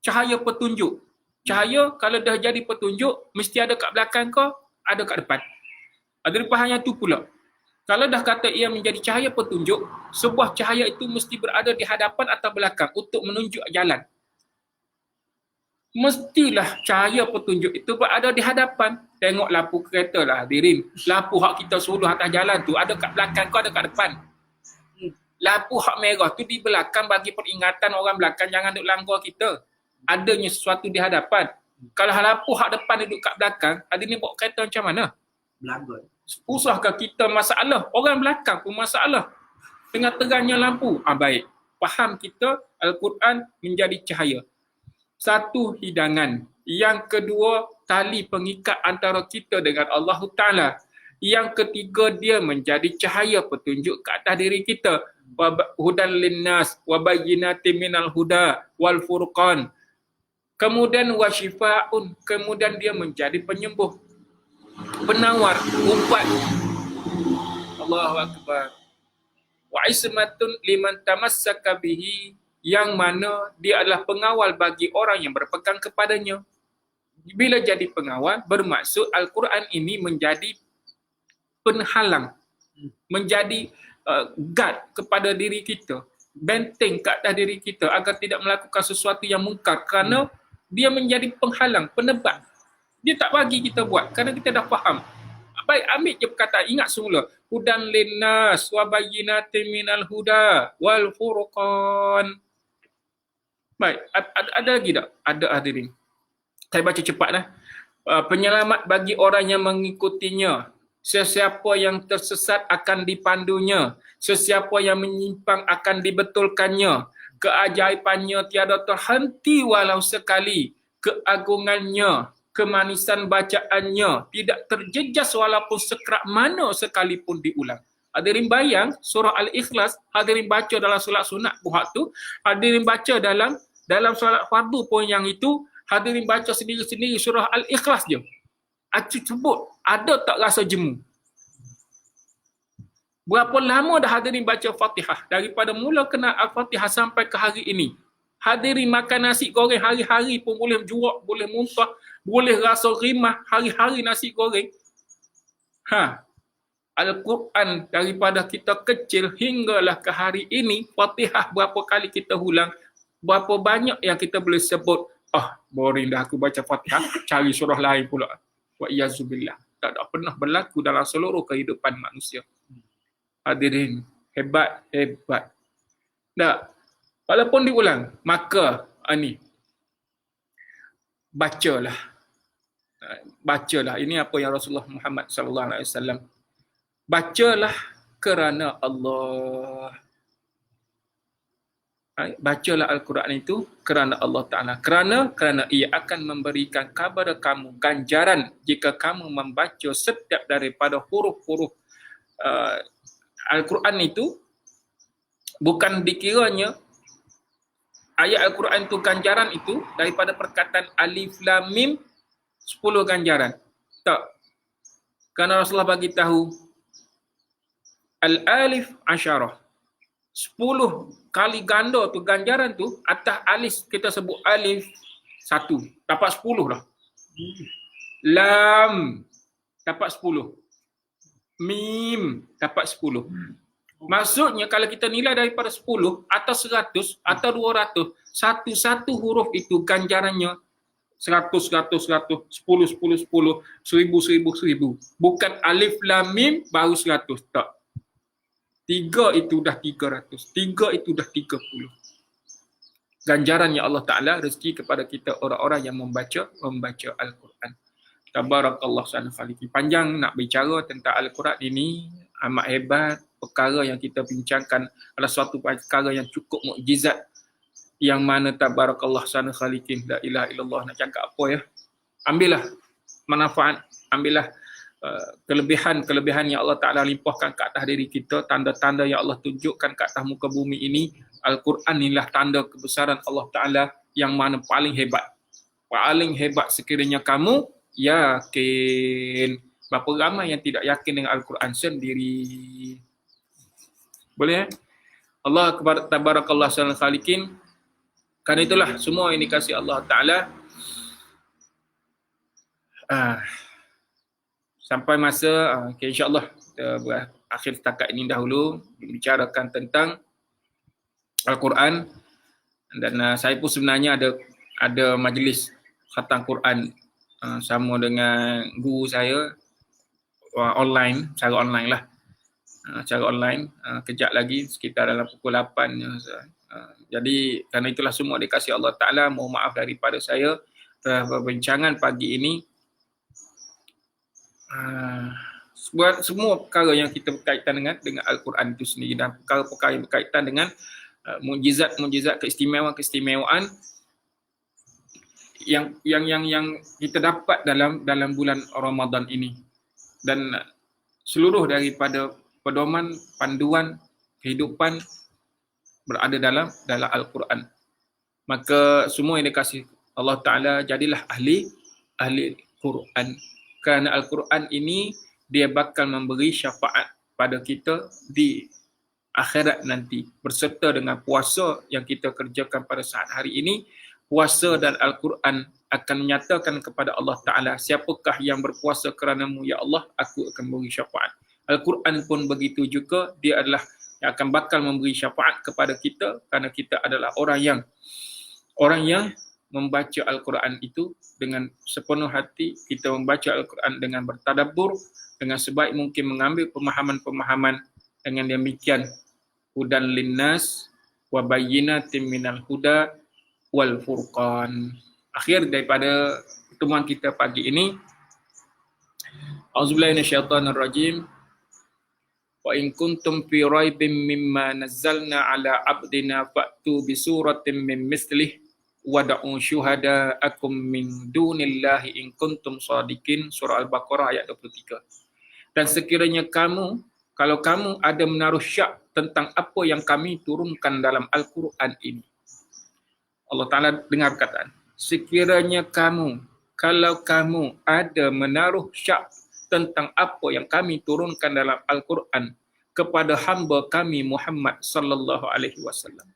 S1: Cahaya petunjuk. Cahaya kalau dah jadi petunjuk, mesti ada kat belakang kau, ada kat depan. Ada pahanya tu pula. Kalau dah kata ia menjadi cahaya petunjuk, sebuah cahaya itu mesti berada di hadapan atau belakang untuk menunjuk jalan. Mestilah cahaya petunjuk itu berada di hadapan. Tengok lampu kereta lah hadirin. Lampu hak kita suruh atas jalan tu ada kat belakang kau, ada kat depan. Lampu hak merah tu di belakang bagi peringatan orang belakang jangan duduk langgar kita. Adanya sesuatu di hadapan. Kalau lampu hak depan duduk kat belakang, hadirin bawa kereta macam mana?
S2: Melanggar.
S1: Usahkah kita masalah? Orang belakang pun masalah. Dengan terangnya lampu. Baik. faham kita Al-Quran menjadi cahaya. Satu, hidangan. Yang kedua, tali pengikat antara kita dengan Allah Ta'ala. Yang ketiga, dia menjadi cahaya petunjuk ke atas diri kita. Hudan linnas wa bayyinatin minal huda wal furqan. Kemudian wasyifaun, kemudian dia menjadi penyembuh, penawar, ubat. Allahu akbar. Wa ismatun liman tamassaka bihi, yang mana dia adalah pengawal bagi orang yang berpegang kepadanya. Bila jadi pengawal, bermaksud Al-Quran ini menjadi penghalang, menjadi guard kepada diri kita, benteng ke atas diri kita agar tidak melakukan sesuatu yang mungkar, kerana dia menjadi penghalang, penebat. Dia tak bagi kita buat kerana kita dah faham. Baik, ambil je perkataan, ingat semula. Hudan linnas wa bayyinatin minal huda wal furqan. Baik, ada lagi tak? Ada, hadirin. Saya baca cepatlah. Penyelamat bagi orang yang mengikutinya. Sesiapa yang tersesat akan dipandunya. Sesiapa yang menyimpang akan dibetulkannya. Keajaibannya tiada terhenti walau sekali. Keagungannya, kemanisan bacaannya tidak terjejas walaupun sekerat mana sekalipun diulang. Hadirin bayang surah Al-Ikhlas, hadirin baca dalam solat sunat pun hak tu, hadirin baca dalam solat fardu pun yang itu, hadirin baca sendiri-sendiri surah Al-Ikhlas je. Acik sebut, ada tak rasa jemu? Berapa lama dah hadirin baca Fatihah? Daripada mula kenal Al-Fatihah sampai ke hari ini. Hadirin makan nasi goreng hari-hari pun boleh juak, boleh muntah, boleh rasa rimah hari-hari nasi goreng. Al-Quran daripada kita kecil hinggalah ke hari ini, Fatihah berapa kali kita ulang, berapa banyak yang kita boleh sebut, boring dah aku baca Fatihah, cari surah lain pula. Wa iyazubillah. Tak ada pernah berlaku dalam seluruh kehidupan manusia. Hadirin, hebat. Tak. Walaupun diulang, maka bacalah. Ini apa yang Rasulullah Muhammad sallallahu alaihi wasallam. Bacalah kerana Allah. Bacalah Al-Quran itu kerana Allah Ta'ala. Kerana ia akan memberikan kepada kamu ganjaran jika kamu membaca setiap daripada huruf-huruf Al-Quran itu. Bukan dikiranya ayat Al-Quran itu ganjaran itu daripada perkataan alif lam mim 10 ganjaran. Tak. Kerana Rasulullah bagi tahu al-alif asyarah. 10 kali ganda tu ganjaran tu, atas alif kita sebut alif 1, dapat 10 dah. Lam dapat 10. Mim dapat 10. Maksudnya kalau kita nilai daripada 10 atau 100 atau 200, satu-satu huruf itu ganjarannya 100, 10, 10, 10, 10, 1000. Bukan alif lam mim baru 100. Tak. 3 itu dah 300. 3 itu dah 30. Ganjarannya Allah Ta'ala rezeki kepada kita orang-orang yang membaca Al-Quran. Tabarakallah sana khaliki. Panjang nak bicara tentang Al-Quran ini, amat hebat. Perkara yang kita bincangkan adalah suatu perkara yang cukup mukjizat, yang mana tabarakallah sana khalikin, la ilaha illallah. Nak cakap apa ya? Ambillah manfaat, ambillah kelebihan yang Allah Ta'ala limpahkan ke atas diri kita, tanda-tanda yang Allah tunjukkan ke atas muka bumi ini. Al-Quran inilah tanda kebesaran Allah Ta'ala yang mana paling hebat. Paling hebat sekiranya kamu yakin. Berapa ramai yang tidak yakin dengan Al-Quran sendiri. Boleh? Allah tabarakallah salal khalikin. Kerana itulah semua indikasi Allah Ta'ala. Sampai masa, insyaAllah kita berakhir setakat ini dahulu membicarakan tentang Al-Quran. Dan saya pun sebenarnya ada majlis khatam Quran sama dengan guru saya online, secara online lah. Secara online, kejap lagi sekitar dalam pukul 8. Jadi kerana itulah semua dikasih Allah Ta'ala. Mohon maaf daripada saya perbincangan pagi ini. Semua perkara yang kita berkaitan dengan Al-Quran itu sendiri dan perkara-perkara yang berkaitan dengan mukjizat keistimewaan yang kita dapat dalam bulan Ramadan ini, dan seluruh daripada pedoman, panduan kehidupan berada dalam Al-Quran. Maka semua yang dikasih Allah Ta'ala, jadilah ahli Quran. Kerana Al-Quran ini dia bakal memberi syafaat pada kita di akhirat nanti, berserta dengan puasa yang kita kerjakan pada saat hari ini. Puasa dan Al-Quran akan menyatakan kepada Allah Ta'ala, siapakah yang berpuasa kerana-Mu ya Allah, aku akan beri syafaat. Al-Quran pun begitu juga, dia adalah yang akan bakal memberi syafaat kepada kita kerana kita adalah orang yang membaca Al-Quran itu dengan sepenuh hati. Kita membaca Al-Quran dengan bertadabbur, dengan sebaik mungkin mengambil pemahaman-pemahaman. Dengan demikian, hudan linnas wa bayyinatin minal huda wal furqan. Akhir daripada pertemuan kita pagi ini, A'udzubillahi minasyaitonirrajim. Wa in kuntum fi raibin mimma nazzalna ala abdina fa'tu bi suratin min mislih wada'u syuhada'akum min dunillahi in kuntum shadiqin. Surah Al-Baqarah ayat 23. Dan sekiranya kalau kamu ada menaruh syak tentang apa yang kami turunkan dalam Al-Quran ini. Allah Ta'ala dengar perkataan. Sekiranya kalau kamu ada menaruh syak tentang apa yang kami turunkan dalam Al-Quran kepada hamba kami Muhammad sallallahu alaihi wasallam,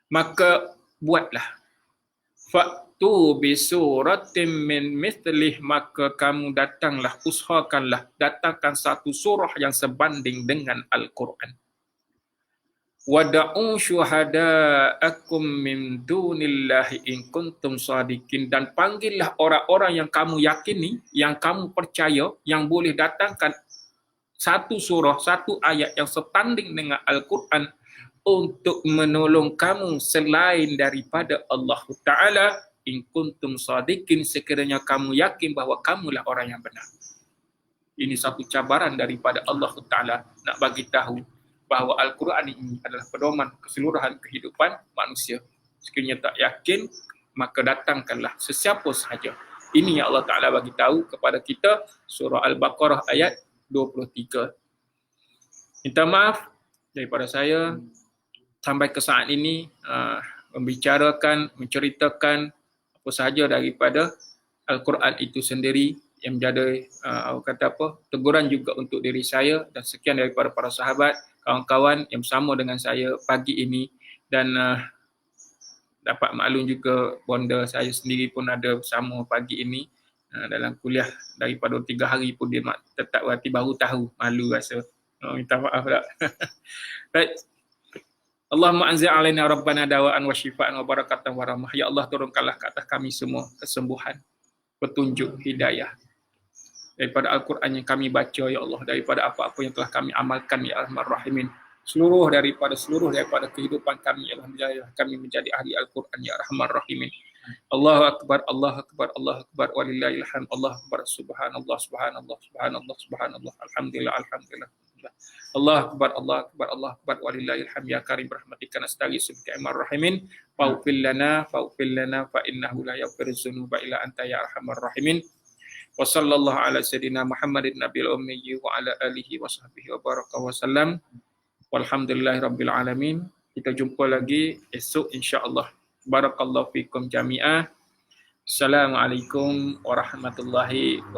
S1: maka buatlah fa'tu bi suratin min mithlih, maka kamu datangkan satu surah yang sebanding dengan Al-Quran. Wada'u syuhada'akum min dunillahi in kuntum shadiqin, dan panggillah orang-orang yang kamu yakini, yang kamu percaya, yang boleh datangkan satu surah, satu ayat yang setanding dengan Al-Quran untuk menolong kamu selain daripada Allah Ta'ala. In kuntum shadiqin, sekiranya kamu yakin bahawa kamulah orang yang benar. Ini satu cabaran daripada Allah Ta'ala nak bagi tahu bahawa Al-Quran ini adalah pedoman keseluruhan kehidupan manusia. Sekiranya tak yakin, maka datangkanlah sesiapa sahaja. Ini yang Allah Ta'ala bagi tahu kepada kita, surah Al-Baqarah ayat 23. Minta maaf daripada saya sampai ke saat ini menceritakan apa sahaja daripada Al-Quran itu sendiri yang menjadi teguran juga untuk diri saya, dan sekian daripada para sahabat, kawan-kawan yang bersama dengan saya pagi ini. Dan dapat maklum juga bonda saya sendiri pun ada bersama pagi ini dalam kuliah daripada 3 hari pun dia tetap berarti baru tahu, malu rasa. Minta maaf tak. Baik. Allahumma anzil alaina rabbana dawaan wa syifaan wa barakatan wa rahmah. Ya Allah, turunkanlah ke atas kami semua kesembuhan, petunjuk, hidayah daripada Al-Quran yang kami baca, ya Allah, daripada apa-apa yang telah kami amalkan, ya Arhamar Rahimin. Seluruh daripada kehidupan kami, alhamdulillah kami menjadi ahli Al-Quran, ya Arhamar Rahimin. Allahu Akbar, Allahu Akbar, Allahu Akbar, walillahil hamd, Allahu Akbar, subhanallah, subhanallah, subhanallah, subhanallah, alhamdulillah, alhamdulillah. Allahu Akbar, Allahu Akbar, Allahu Akbar, walillahil hamd. Ya Karim rahmatika nastaghitsu bika Arhamar Rahimin. Faghfir lana fa innahu la yaghfiru dzunuba illa anta ya Arhamar Rahimin. Wa sallallahu ala sayyidina Muhammadin nabiyil ummi wa ala alihi wa sahbihi wa baraka wa sallam. Walhamdulillahi rabbil alamin. Kita jumpa lagi esok insya-Allah. Barakallahu fikum jami'ah. Assalamualaikum warahmatullahi wabarakatuh.